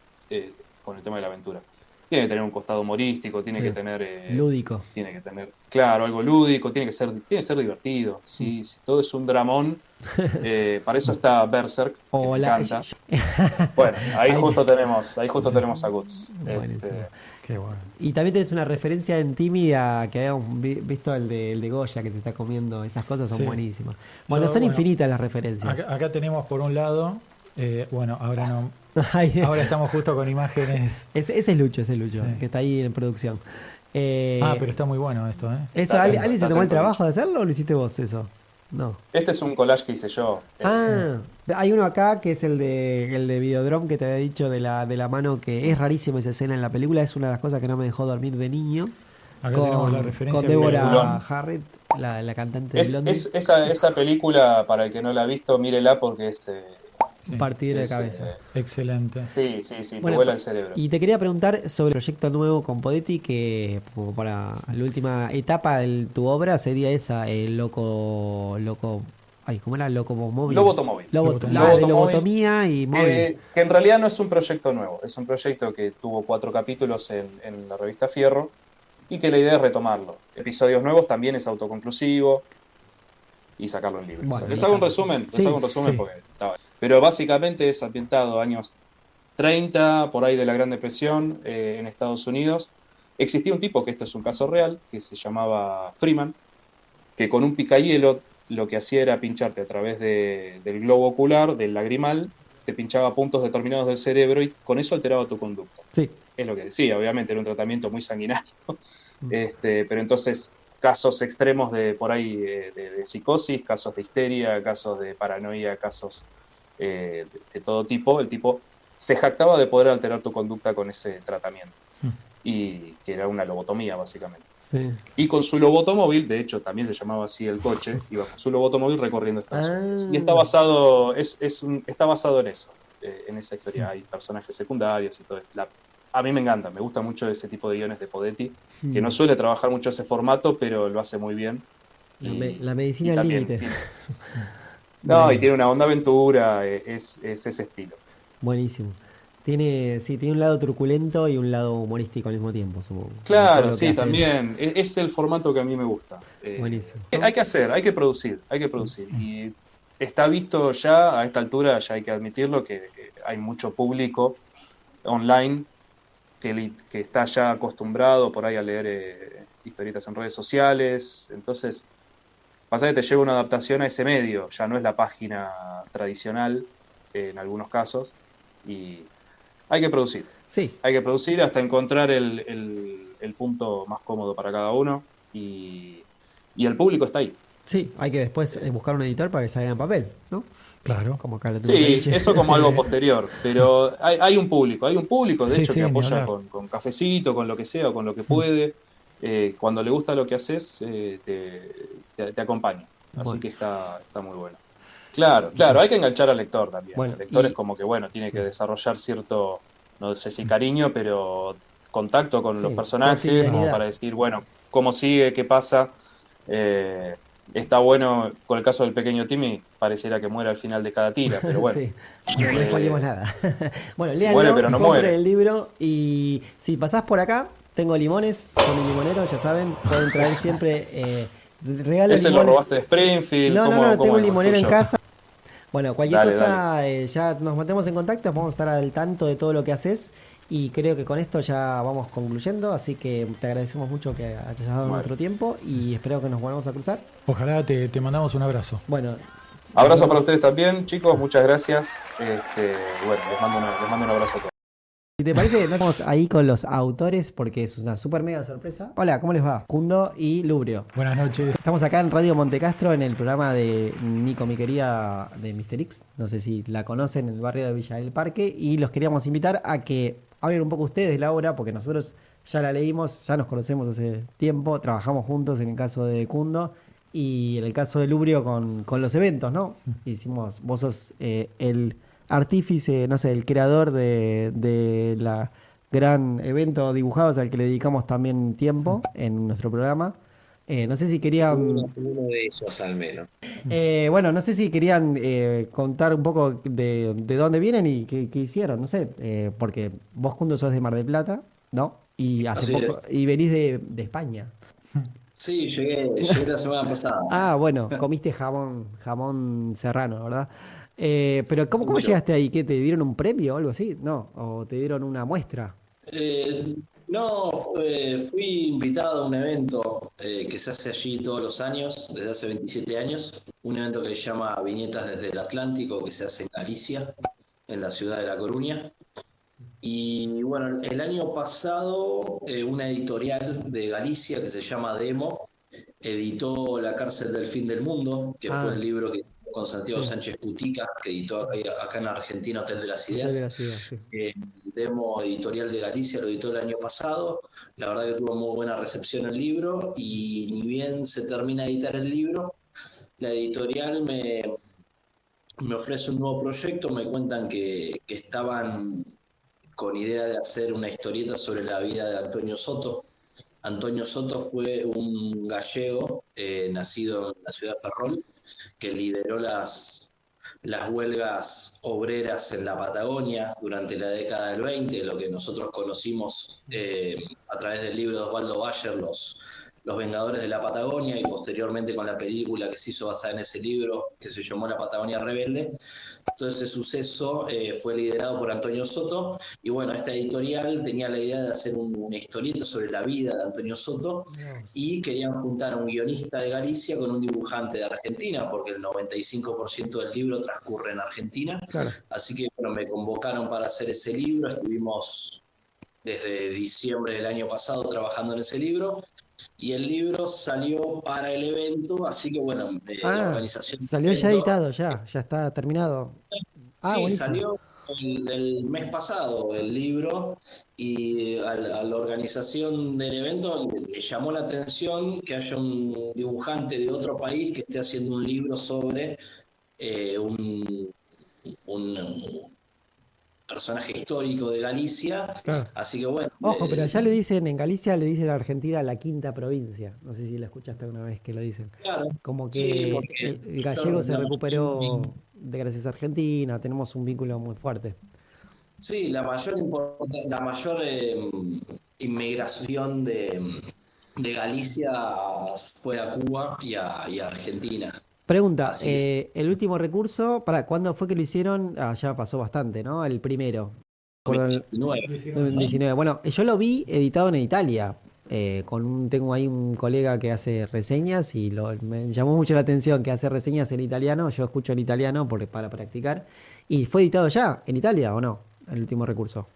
con el tema de la aventura. Tiene que tener un costado humorístico, tiene Sí. que tener Lúdico. tiene que tener, claro, algo lúdico, tiene que ser divertido. Si todo es un dramón, para eso está Berserk, que O me la- encanta. Bueno, ahí justo tenemos a Guts. Buenísimo. Qué bueno. Y también tenés una referencia en Tímida que habíamos visto el de Goya que se está comiendo. Esas cosas son Sí. buenísimas. Bueno, son infinitas las referencias. Acá tenemos por un lado, bueno, ahora no. Ay, Ahora estamos justo con imágenes. ese es Lucho, Sí. que está ahí en producción. Pero está muy bueno esto, ¿eh? Eso, Está ¿alguien atento, se tomó el atento, trabajo de hacerlo o lo hiciste vos eso? No. Este es un collage que hice yo. Hay uno acá que es el de Videodrome que te había dicho de la mano, que es rarísima esa escena en la película, es una de las cosas que no me dejó dormir de niño. Acá tenemos la referencia. Con Débora Peliculón. Harriet, la cantante de Blondie. Esa película, para el que no la ha visto, mírela porque es... Un partidero de cabeza. Excelente. Sí, te Bueno, vuela el cerebro. Y te quería preguntar sobre el proyecto nuevo con Podetti, que como para la última etapa de tu obra sería esa, el loco, ay, ¿cómo era? Locomóvil. Lobotomóvil. De Lobotomóvil, lobotomía y móvil. que en realidad no es un proyecto nuevo, es un proyecto que tuvo 4 capítulos en la revista Fierro y que la idea es retomarlo. Episodios nuevos también es autoconclusivo y sacarlo en libros. Bueno, ¿Les hago un resumen? Sí, Porque estaba. Pero básicamente es ambientado años 30, por ahí de la Gran Depresión, en Estados Unidos. Existía un tipo, que esto es un caso real, que se llamaba Freeman, que con un picahielo lo que hacía era pincharte a través del globo ocular, del lagrimal, te pinchaba puntos determinados del cerebro y con eso alteraba tu conducta. Sí. Es lo que decía, obviamente era un tratamiento muy sanguinario. Pero entonces casos extremos de por ahí de psicosis, casos de histeria, casos de paranoia, casos de todo tipo. El tipo se jactaba de poder alterar tu conducta con ese tratamiento. Y que era una lobotomía, básicamente. Sí. Y con su lobotomóvil, de hecho también se llamaba así el coche, iba con su lobotomóvil recorriendo Estados Unidos. Y está basado, está basado en eso, en esa historia. Hay personajes secundarios y todo esto. A mí me encanta, me gusta mucho ese tipo de guiones de Podetti, que no suele trabajar mucho ese formato, pero lo hace muy bien. La medicina al también límite. y tiene una onda aventura, es ese estilo. Buenísimo. Tiene un lado truculento y un lado humorístico al mismo tiempo, supongo. Todo Claro, lo que sí, hace. también. Es el formato que a mí me gusta. Buenísimo. Hay que producir. Y está visto ya, a esta altura, ya hay que admitirlo, que hay mucho público online que está ya acostumbrado por ahí a leer historietas en redes sociales. Entonces, pasa que te lleva una adaptación a ese medio, ya no es la página tradicional en algunos casos, y hay que producir. Sí, Hay que producir hasta encontrar el punto más cómodo para cada uno, y el público está ahí. sí, hay que después buscar un editor para que salga en papel, ¿no? Claro. Como acá lo Sí, tenemos ahí. eso como algo posterior, pero hay un público, de Sí, hecho, sí, que ni apoya hablar. con cafecito, con lo que sea, o con lo que puede. Cuando le gusta lo que haces, te acompaña. Así Bueno. que está muy bueno. Claro, hay que enganchar al lector también. Bueno, El lector y- es como que, bueno, tiene que desarrollar cierto, no sé si cariño, pero contacto con los Sí, personajes, como cotidianidad. para decir, bueno, cómo sigue, qué pasa. Está bueno, con el caso del pequeño Timmy, pareciera que muere al final de cada tira, pero bueno. Sí, no spoilemos nada. Bueno, léanlo, Muere, pero no compren muere. el libro y si pasás por acá, tengo limones con mi limonero, ya saben, pueden traer siempre regalo ¿Ese lo limones. robaste de Springfield? No, ¿Cómo tengo un es limonero en tuyo? casa. Bueno, cualquier Dale, cosa, ya nos mantenemos en contacto, vamos a estar al tanto de todo lo que haces y creo que con esto ya vamos concluyendo, así que te agradecemos mucho que hayas dado Bueno. nuestro tiempo y espero que nos volvamos a cruzar. Ojalá te mandamos un abrazo. Bueno, Abrazo para ustedes también, chicos, muchas gracias. Bueno, les mando un abrazo a todos. si te parece, nos vamos ahí con los autores porque es una super mega sorpresa. Hola, ¿cómo les va? Kundo y Lubrio. Buenas noches. Estamos acá en Radio Montecastro en el programa de Nico, mi querida, de Mr. X. No sé si la conocen, en el barrio de Villa del Parque. Y los queríamos invitar a que hablen un poco ustedes de la obra, porque nosotros ya la leímos, ya nos conocemos hace tiempo, trabajamos juntos en el caso de Kundo y en el caso de Lubrio con los eventos, ¿no? Hicimos, vos sos el artífice, no sé, el creador de la gran evento Dibujados al que le dedicamos también tiempo en nuestro programa. No sé si querían, Uno de ellos al menos. bueno, no sé si querían contar un poco de dónde vienen y qué hicieron, no sé, porque vos, Kundo, sos de Mar del Plata, ¿no? Y hace Así poco, es. y venís de España. Sí, llegué la semana pasada. Ah, bueno, comiste jamón serrano, ¿verdad? Pero ¿cómo Mucho. llegaste ahí? ¿Qué te dieron un premio o algo así? No, o te dieron una muestra. No, fui invitado a un evento que se hace allí todos los años, desde hace 27 años. Un evento que se llama Viñetas desde el Atlántico, que se hace en Galicia, en la ciudad de La Coruña. Y bueno, el año pasado una editorial de Galicia que se llama Demo editó La cárcel del fin del mundo, que fue el libro que con Santiago Sí. Sánchez Cutica, que editó acá en Argentina Hotel de las Hotel de la Ideas. Ciudad, sí. Demo Editorial de Galicia lo editó el año pasado. La verdad que tuvo muy buena recepción el libro y ni bien se termina de editar el libro, la editorial me ofrece un nuevo proyecto, me cuentan que estaban con idea de hacer una historieta sobre la vida de Antonio Soto. Antonio Soto fue un gallego nacido en la ciudad de Ferrol, que lideró las huelgas obreras en la Patagonia durante la década del 20, lo que nosotros conocimos a través del libro de Osvaldo Bayer, los Vengadores de la Patagonia, y posteriormente con la película que se hizo basada en ese libro, que se llamó La Patagonia Rebelde. Todo ese suceso fue liderado por Antonio Soto, y bueno, esta editorial tenía la idea de hacer una historieta sobre la vida de Antonio Soto, y querían juntar a un guionista de Galicia con un dibujante de Argentina, porque el 95% del libro transcurre en Argentina. Claro. Así que bueno, me convocaron para hacer ese libro, estuvimos desde diciembre del año pasado trabajando en ese libro, y el libro salió para el evento, así que bueno, la organización salió del ya evento, editado, ya está terminado. Ah, sí, buenísimo. salió el mes pasado el libro, y a la organización del evento le llamó la atención que haya un dibujante de otro país que esté haciendo un libro sobre un personaje histórico de Galicia. Claro. Así que bueno. Ojo, pero allá le dicen, en Galicia le dicen a Argentina la quinta provincia. No sé si la escuchaste alguna vez que lo dicen. Claro, Como sí, que porque el gallego se la recuperó mayor- de gracias a Argentina, tenemos un vínculo muy fuerte. Sí, la mayor inmigración de Galicia fue a Cuba y a Argentina. Pregunta, Así es. el último recurso, ¿cuándo fue que lo hicieron? Ah, ya pasó bastante, ¿no? El primero. Por el 19. Bueno, yo lo vi editado en Italia. Tengo ahí un colega que hace reseñas y me llamó mucho la atención que hace reseñas en italiano. Yo escucho en italiano para practicar. ¿Y fue editado ya en Italia o no? El último recurso.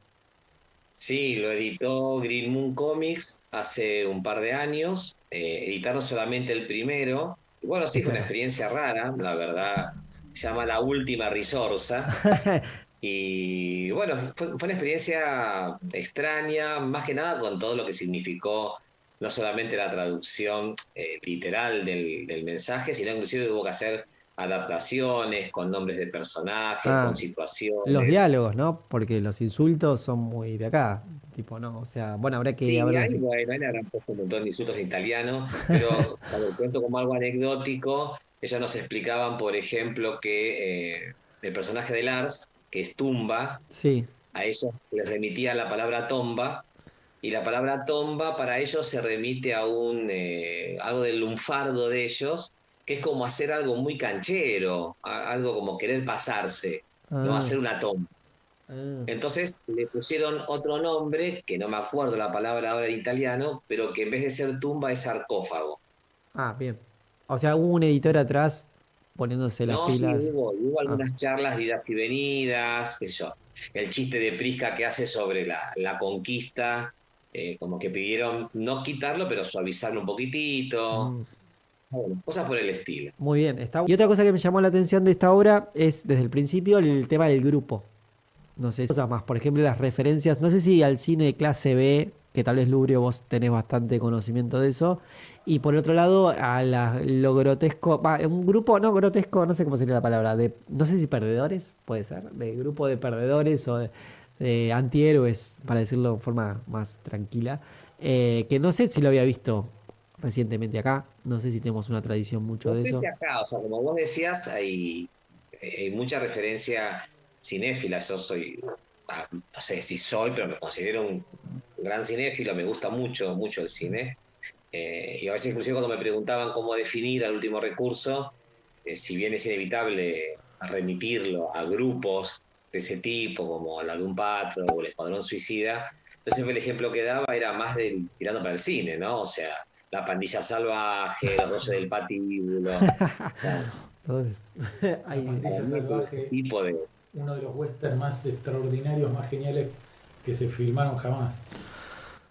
Sí, lo editó Green Moon Comics hace un par de años. Editaron solamente el primero. Y bueno, sí, fue una experiencia rara, la verdad. Se llama La Última Risorsa. Y bueno, fue una experiencia extraña, más que nada con todo lo que significó no solamente la traducción literal del mensaje, sino inclusive hubo que hacer adaptaciones con nombres de personajes, con Los situaciones. diálogos, ¿no? Porque los insultos son muy de acá. Tipo, ¿no? O sea, bueno, habrá que Sí, hablar ahí, así. bueno, ahí le habrán puesto un montón de insultos en italiano, pero cuando lo cuento como algo anecdótico, ellos nos explicaban, por ejemplo, que el personaje de Lars, que es Tumba, Sí. a ellos les remitía la palabra tomba, y la palabra tomba para ellos se remite a algo del lunfardo de ellos, que es como hacer algo muy canchero, algo como querer pasarse, no Ah, hacer una tomba. ah. Entonces le pusieron otro nombre, que no me acuerdo la palabra ahora en italiano, pero que en vez de ser tumba es sarcófago. Ah, bien. O sea, hubo un editor atrás poniéndose las No, sí, pilas. hubo Ah, algunas charlas de idas y venidas, qué sé yo. El chiste de Prisca que hace sobre la conquista, como que pidieron no quitarlo, pero suavizarlo un poquitito. mm, Bueno, cosas por el estilo. muy bien. Y otra cosa que me llamó la atención de esta obra es desde el principio el tema del grupo. No sé, cosas más. Por ejemplo, las referencias. No sé si al cine de clase B, que tal vez Lubrio vos tenés bastante conocimiento de eso. Y por otro lado, lo grotesco. Un grupo, no grotesco, no sé cómo sería la palabra. No sé si perdedores, puede ser. De grupo de perdedores o de antihéroes, para decirlo de forma más tranquila. Que no sé si lo había visto recientemente acá. No sé si tenemos una tradición mucho No de sé si eso. acá, o sea, como vos decías, hay mucha referencia cinéfila. Yo soy, no sé si soy, pero me considero un gran cinéfilo, me gusta mucho, mucho el cine. Y a veces inclusive cuando me preguntaban cómo definir al último recurso, si bien es inevitable remitirlo a grupos de ese tipo, como la de un Patro o el Escuadrón Suicida, yo siempre el ejemplo que daba era más tirando para el cine, ¿no? O sea, La Pandilla Salvaje, Los 12 del Patíbulo, o sea, Entonces, La hay- para Pandilla mí es ese Salvaje, tipo de... uno de los westerns más extraordinarios, más geniales que se filmaron jamás.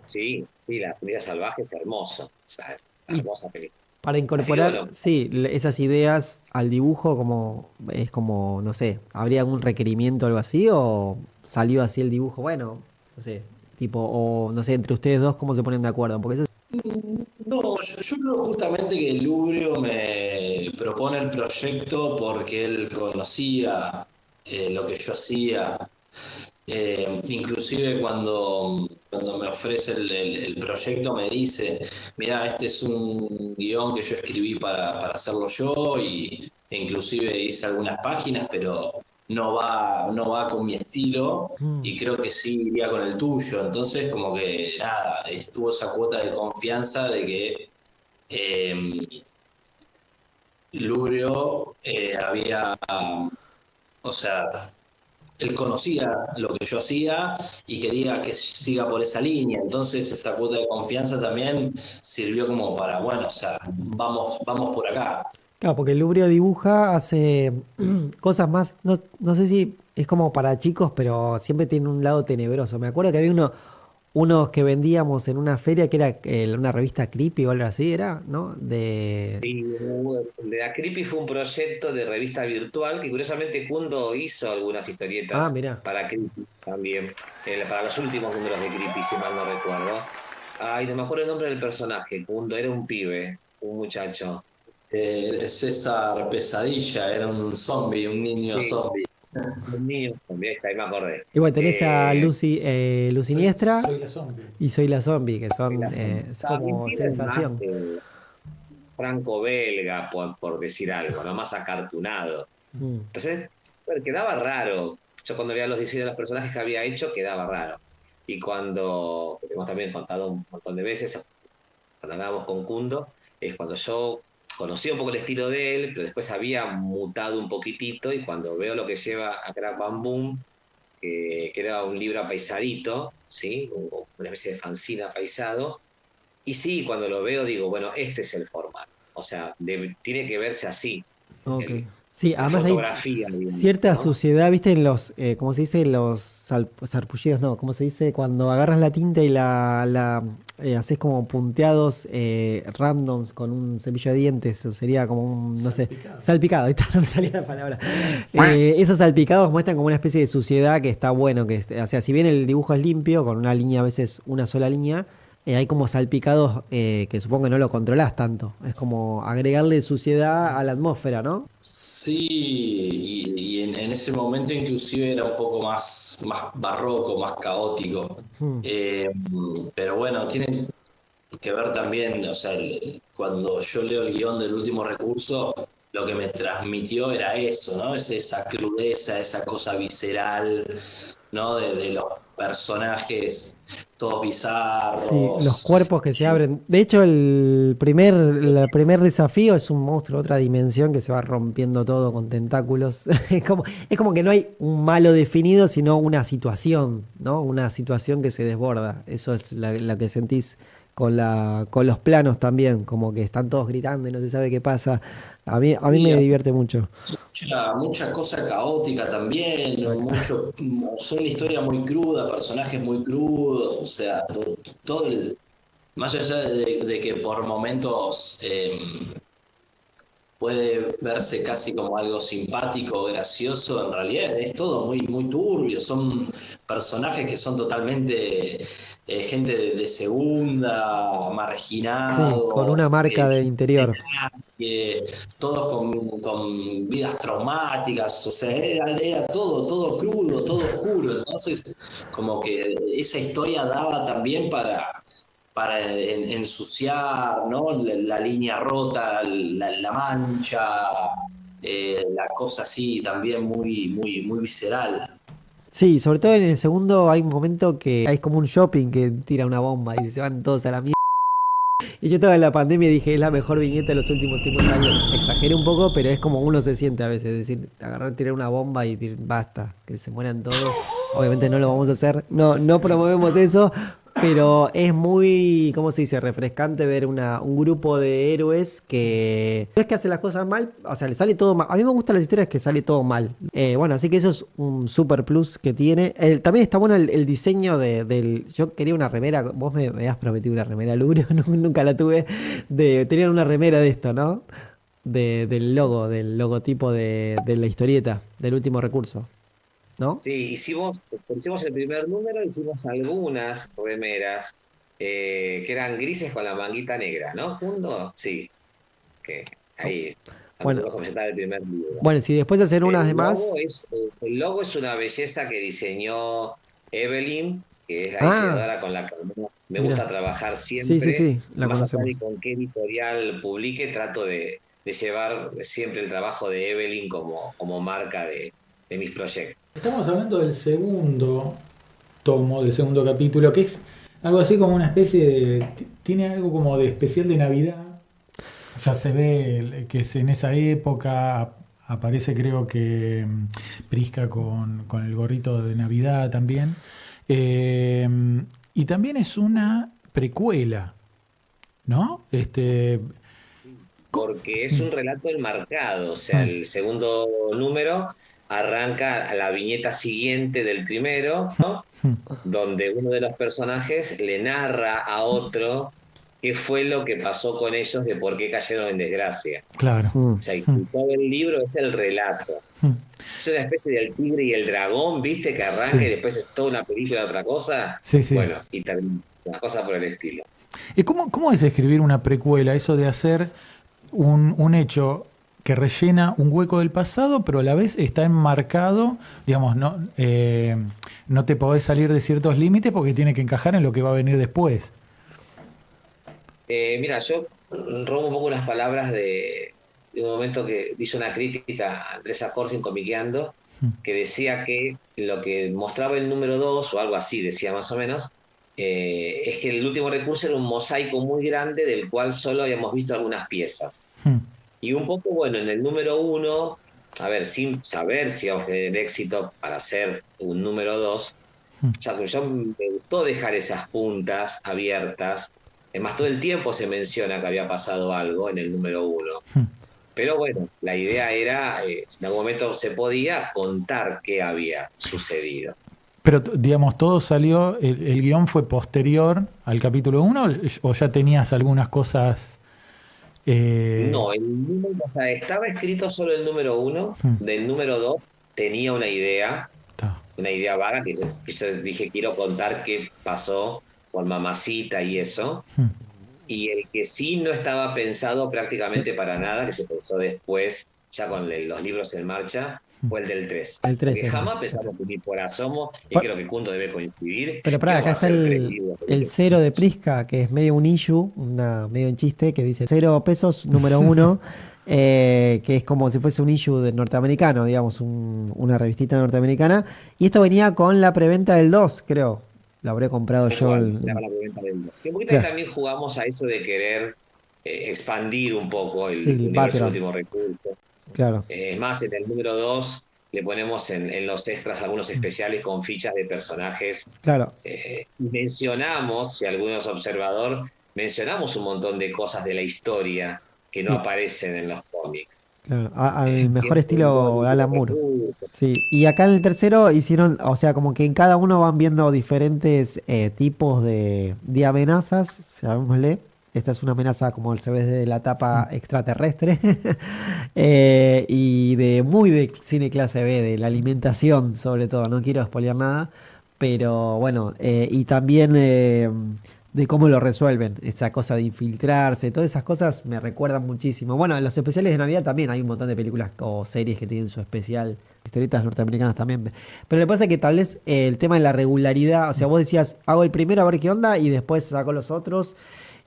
Sí, sí, La Pandilla Salvaje es hermoso, o sea, y hermosa película. para Así que incorporar, bueno, sí, esas ideas al dibujo, es como, no sé, ¿habría algún requerimiento o algo así? ¿O salió así el dibujo? Bueno, no sé, tipo, o no sé, entre ustedes dos, ¿cómo se ponen de acuerdo? Porque eso No, yo creo justamente que Lubrio me propone el proyecto porque él conocía lo que yo hacía. Inclusive cuando me ofrece el proyecto me dice, mira, este es un guión que yo escribí para hacerlo yo e inclusive hice algunas páginas, pero no va con mi estilo mm, y creo que sí iría con el tuyo. Entonces como que nada, estuvo esa cuota de confianza de que eh, Lubrio o sea, él conocía lo que yo hacía y quería que siga por esa línea. Entonces esa cuota de confianza también sirvió como para, bueno, o sea, vamos por acá. claro, porque el Lubrio dibuja, hace cosas más, no sé si es como para chicos, pero siempre tiene un lado tenebroso. Me acuerdo que había unos que vendíamos en una feria que era una revista Creepy o algo así, ¿era? ¿No? sí, de la Creepy fue un proyecto de revista virtual que curiosamente Kundo hizo algunas Ah, historietas mirá. para Creepy también, para los últimos números de Creepy, si mal no recuerdo. Ay, no me acuerdo el nombre del personaje, Kundo, era un pibe, un muchacho. César Pesadilla era un zombie, un niño Sí, zombie. un niño, también, ahí me acordé. Y bueno, tenés a Eh, Lucy Siniestra Soy la zombie. y Soy la Zombie, que son es También como tiene más sensación. franco-belga, por decir algo, ¿no? Más acartunado. Mm. Entonces, bueno, quedaba raro. Yo cuando veía los diseños de los personajes que había hecho, quedaba raro. Y cuando, que hemos también contado un montón de veces, cuando hablábamos con Kundo, es cuando yo conocía un poco el estilo de él, pero después había mutado un poquitito y cuando veo lo que lleva a Crack Bam Boom, que era un libro apaisadito, ¿sí? Una especie de fanzine apaisado. Y sí, cuando lo veo digo, bueno, este es el formato. O sea, tiene que verse así. Ok. El- Sí, la además hay fotografía, digamos, cierta ¿no? suciedad, ¿viste? En los, ¿cómo se dice? Los sarpullidos, no, ¿cómo se dice? Cuando agarras la tinta y haces como punteados randoms con un cepillo de dientes, o sería como un, no sé, salpicado, ahí está, no me salía la palabra. Esos salpicados muestran como una especie de suciedad que está bueno, o sea, si bien el dibujo es limpio, con una línea, a veces una sola línea, hay como salpicados que supongo que no lo controlás tanto. Es como agregarle suciedad a la atmósfera, ¿no? Sí, y en ese momento inclusive era un poco más barroco, más caótico. Hmm. Pero bueno, tiene que ver también, o sea, cuando yo leo el guión del Último Recurso, lo que me transmitió era eso, ¿no? Es esa crudeza, esa cosa visceral, ¿no? De los personajes todos Sí, los bizarros. cuerpos que se abren. De hecho, el primer desafío es un monstruo de otra dimensión que se va rompiendo todo con tentáculos. Es como que no hay un malo definido, sino una situación, ¿no? Una situación que se desborda. Eso es la que sentís con los planos también, como que están todos gritando y no se sabe qué pasa. A mí Sí, me divierte mucho. mucha cosa caótica también, son una historia muy cruda, personajes muy crudos, o sea, todo más allá de que por momentos puede verse casi como algo simpático, gracioso, en realidad es todo muy turbio, son personajes que son totalmente gente de segunda, Sí, con una marginados, marca de interior. eh, todos con vidas traumáticas, o sea, era todo crudo, todo oscuro, entonces como que esa historia daba también para ensuciar, ¿no? La línea rota, la mancha, la cosa así también muy visceral. Sí, sobre todo en el segundo hay un momento que hay como un shopping que tira una bomba y se van todos a la mierda. Y yo estaba en la pandemia y dije, es la mejor viñeta de los últimos 50 años. Exageré un poco, pero es como uno se siente a veces. Es decir, agarrar, tirar una bomba y basta, que se mueran todos. Obviamente no lo vamos a hacer. No, no promovemos eso. Pero es muy, ¿cómo se dice? Refrescante ver un grupo de héroes que no es que hace las cosas mal, o sea, le sale todo mal. A mí me gustan las historias que sale todo mal. Bueno, así que eso es un super plus que tiene. También está bueno el diseño del... Yo quería una remera, vos me habías prometido una remera, Lubrio, nunca la tuve. Tenían una remera de esto, ¿no? Del logotipo de la historieta, del Último Recurso, ¿no? Sí, hicimos el primer número, hicimos algunas remeras que eran grises con la manguita negra, ¿no? ¿Mundo? Sí, que ahí Bueno, vamos a presentar el primer libro. bueno, si después de hacer unas El demás... logo el logo es una belleza que diseñó Evelyn, que es la Ah, diseñadora con la que me gusta mira. trabajar Sí, siempre. sí, la Más allá conocemos. de con qué editorial publique, trato de llevar siempre el trabajo de Evelyn como marca de mis proyectos. Estamos hablando del segundo tomo, del segundo capítulo, que es algo así como una especie de... Tiene algo como de especial de Navidad. Ya se ve que es en esa época, aparece creo que Prisca con el gorrito de Navidad también. Y también es una precuela, ¿no? Porque es un relato enmarcado, o sea, el segundo número arranca a la viñeta siguiente del primero, ¿no? Donde uno de los personajes le narra a otro qué fue lo que pasó con ellos, de por qué cayeron en desgracia. Claro. O sea, y todo el libro es el relato. Es una especie del tigre y el dragón, ¿viste? Que arranca Sí. y después es toda una película de otra cosa. Sí, sí. Bueno, y termina, una cosa por el estilo. ¿Y cómo es escribir una precuela? Eso de hacer un hecho que rellena un hueco del pasado, pero a la vez está enmarcado, digamos, no te podés salir de ciertos límites porque tiene que encajar en lo que va a venir después. Mira, yo robo un poco unas palabras de un momento que hizo una crítica a Andrés Acorsi Comiqueando, que decía que lo que mostraba el número 2, o algo así, decía más o menos, es que el Último Recurso era un mosaico muy grande del cual solo habíamos visto algunas piezas. Y un poco, bueno, en el número 1 a ver, sin saber si vamos a tener éxito para hacer un número 2, yo me gustó dejar esas puntas abiertas. Es más, todo el tiempo se menciona que había pasado algo en el número 1. Pero bueno, la idea era, en algún momento se podía contar qué había sucedido. Pero, digamos, todo salió, el guión fue posterior al capítulo 1 o ya tenías algunas cosas... No, o sea, estaba escrito solo el número 1, del número 2 tenía una idea vaga, que yo dije, quiero contar qué pasó con Mamacita y eso. Y el que sí no estaba pensado prácticamente para nada, que se pensó después, ya con los libros en marcha, fue el del 3. El 3, que jamás pensamos que ni por asomo, y creo que Kunto debe coincidir. Pero pará, acá está el 0 de Prisca, que es medio un issue, medio un chiste, que dice 0 pesos, número 1, que es como si fuese un issue de norteamericano, digamos, una revistita norteamericana. Y esto venía con la preventa del 2, creo. Lo habré comprado yo. La preventa del 2. Que un poquito también jugamos a eso de querer expandir un poco el universo del último recurso. Claro. Es más, en el número 2 le ponemos en los extras algunos especiales con fichas de personajes. Claro. Mencionamos, si alguno es observador, mencionamos un montón de cosas de la historia que no aparecen en los cómics. Claro, al mejor estilo Alan Moore. Sí, y acá en el tercero hicieron, o sea, como que en cada uno van viendo diferentes tipos de amenazas, llamémosle. Esta es una amenaza, como se ve desde la tapa, extraterrestre. Y muy de cine clase B, de la alimentación sobre todo. No quiero spoilear nada, pero bueno, y también de cómo lo resuelven, esa cosa de infiltrarse, todas esas cosas me recuerdan muchísimo. Bueno, en los especiales de Navidad también hay un montón de películas o series que tienen su especial, historietas norteamericanas también. Pero le pasa que tal vez el tema de la regularidad, o sea, vos decías, hago el primero a ver qué onda y después saco los otros,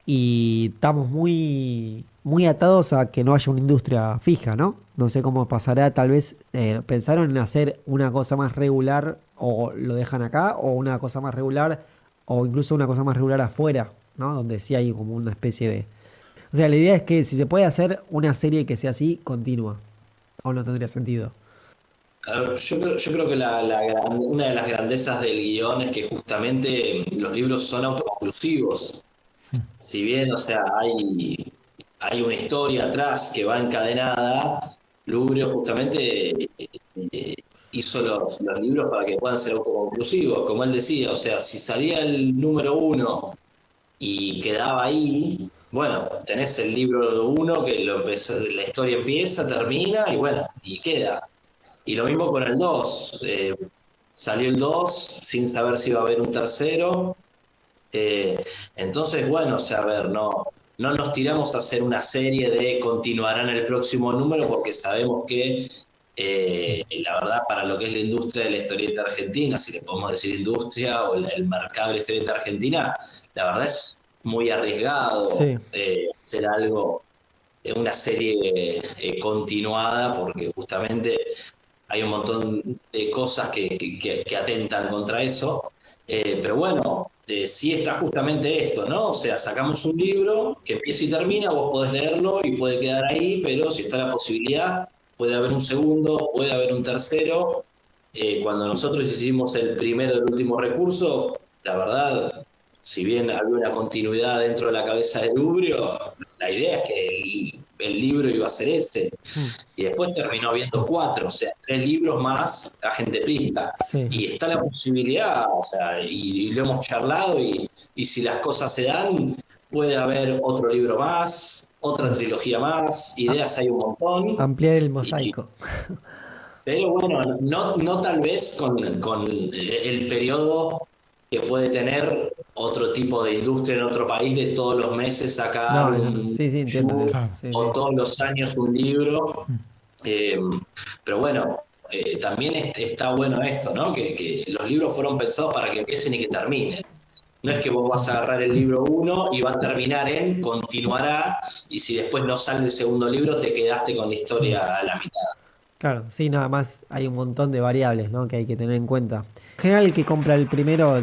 y estamos muy, muy atados a que no haya una industria fija, ¿no? No sé cómo pasará, tal vez pensaron en hacer una cosa más regular o lo dejan acá, o una cosa más regular o incluso una cosa más regular afuera, ¿no? Donde sí hay como una especie de... O sea, la idea es que si se puede hacer una serie que sea así, continua. ¿O no tendría sentido? Yo creo que una de las grandezas del guión es que justamente los libros son autoconclusivos. Si bien, o sea, hay una historia atrás que va encadenada, Lubrio justamente hizo los libros para que puedan ser autoconclusivos, como él decía, o sea, si salía el número 1 y quedaba ahí, bueno, tenés el libro 1 que la historia empieza, termina y bueno, y queda. Y lo mismo con el 2, salió el 2 sin saber si iba a haber un tercero, entonces bueno, o sea, a ver, no nos tiramos a hacer una serie de continuará en el próximo número porque sabemos que la verdad, para lo que es la industria de la historieta argentina, si le podemos decir industria o el mercado de la historieta argentina, la verdad es muy arriesgado hacer algo, una serie continuada, porque justamente hay un montón de cosas que atentan contra eso. Pero bueno, sí está justamente esto, ¿no? O sea, sacamos un libro que empieza y termina, vos podés leerlo y puede quedar ahí, pero si está la posibilidad, puede haber un segundo, puede haber un tercero. Cuando nosotros hicimos el primero del último recurso, la verdad, si bien había una continuidad dentro de la cabeza de Lubrio, la idea es que el libro iba a ser ese. Y después terminó habiendo 4, o sea, 3 libros más Agente Prisca. Y está la posibilidad, o sea, y lo hemos charlado, y si las cosas se dan, puede haber otro libro más, otra trilogía más, ideas hay un montón. Ampliar el mosaico. Pero bueno, no tal vez con el periodo que puede tener otro tipo de industria en otro país de todos los meses sacar o todos los años un libro. Pero bueno, también está bueno esto, ¿no? Que los libros fueron pensados para que empiecen y que terminen. No es que vos vas a agarrar el libro 1 y va a terminar en continuará, y si después no sale el segundo libro te quedaste con la historia a la mitad. Claro, sí, nada más hay un montón de variables, ¿no? Que hay que tener en cuenta. En general, el que compra el primero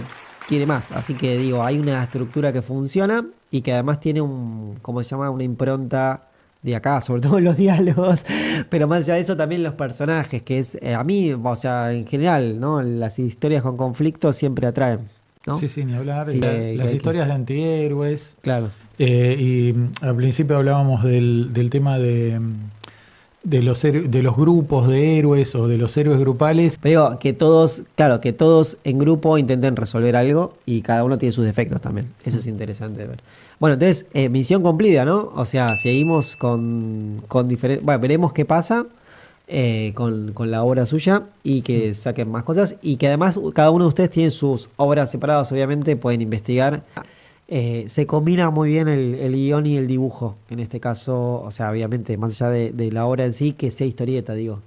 quiere más, así que digo, hay una estructura que funciona y que además tiene como se llama, una impronta de acá, sobre todo los diálogos, pero más allá de eso también los personajes, que es, a mí, o sea, en general, ¿no? Las historias con conflicto siempre atraen, ¿no? Sí, sí, ni hablar. Sí, Las historias de antihéroes. Claro. Y al principio hablábamos del tema de los grupos de héroes o de los héroes grupales. Pero que todos, claro, que todos en grupo intenten resolver algo y cada uno tiene sus defectos también. Eso es interesante de ver. Bueno, entonces, misión cumplida, ¿no? O sea, seguimos con diferentes... Bueno, veremos qué pasa con la obra suya y que saquen más cosas y que además cada uno de ustedes tiene sus obras separadas, obviamente, pueden investigar. Se combina muy bien el guión y el dibujo, en este caso, o sea, obviamente, más allá de la obra en sí, que sea historieta, digo.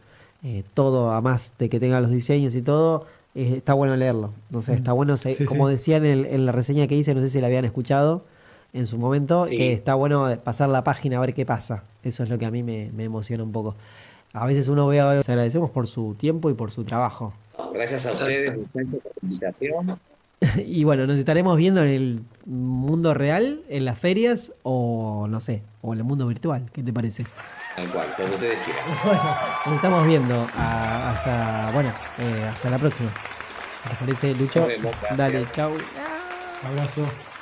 Todo, además de que tenga los diseños y todo, está bueno leerlo. No sé, está bueno, como decían en la reseña que hice, no sé si la habían escuchado en su momento, que está bueno pasar la página a ver qué pasa. Eso es lo que a mí me emociona un poco. A veces uno ve, les agradecemos por su tiempo y por su trabajo. Gracias a ustedes, muchachos, por la invitación. Y bueno, nos estaremos viendo en el mundo real, en las ferias o no sé, o en el mundo virtual. ¿Qué te parece? Tal cual, como ustedes quieran. Bueno, nos estamos viendo hasta la próxima. ¿Se te parece, Lucho? Nos vemos, gracias. Dale, chau. Abrazo.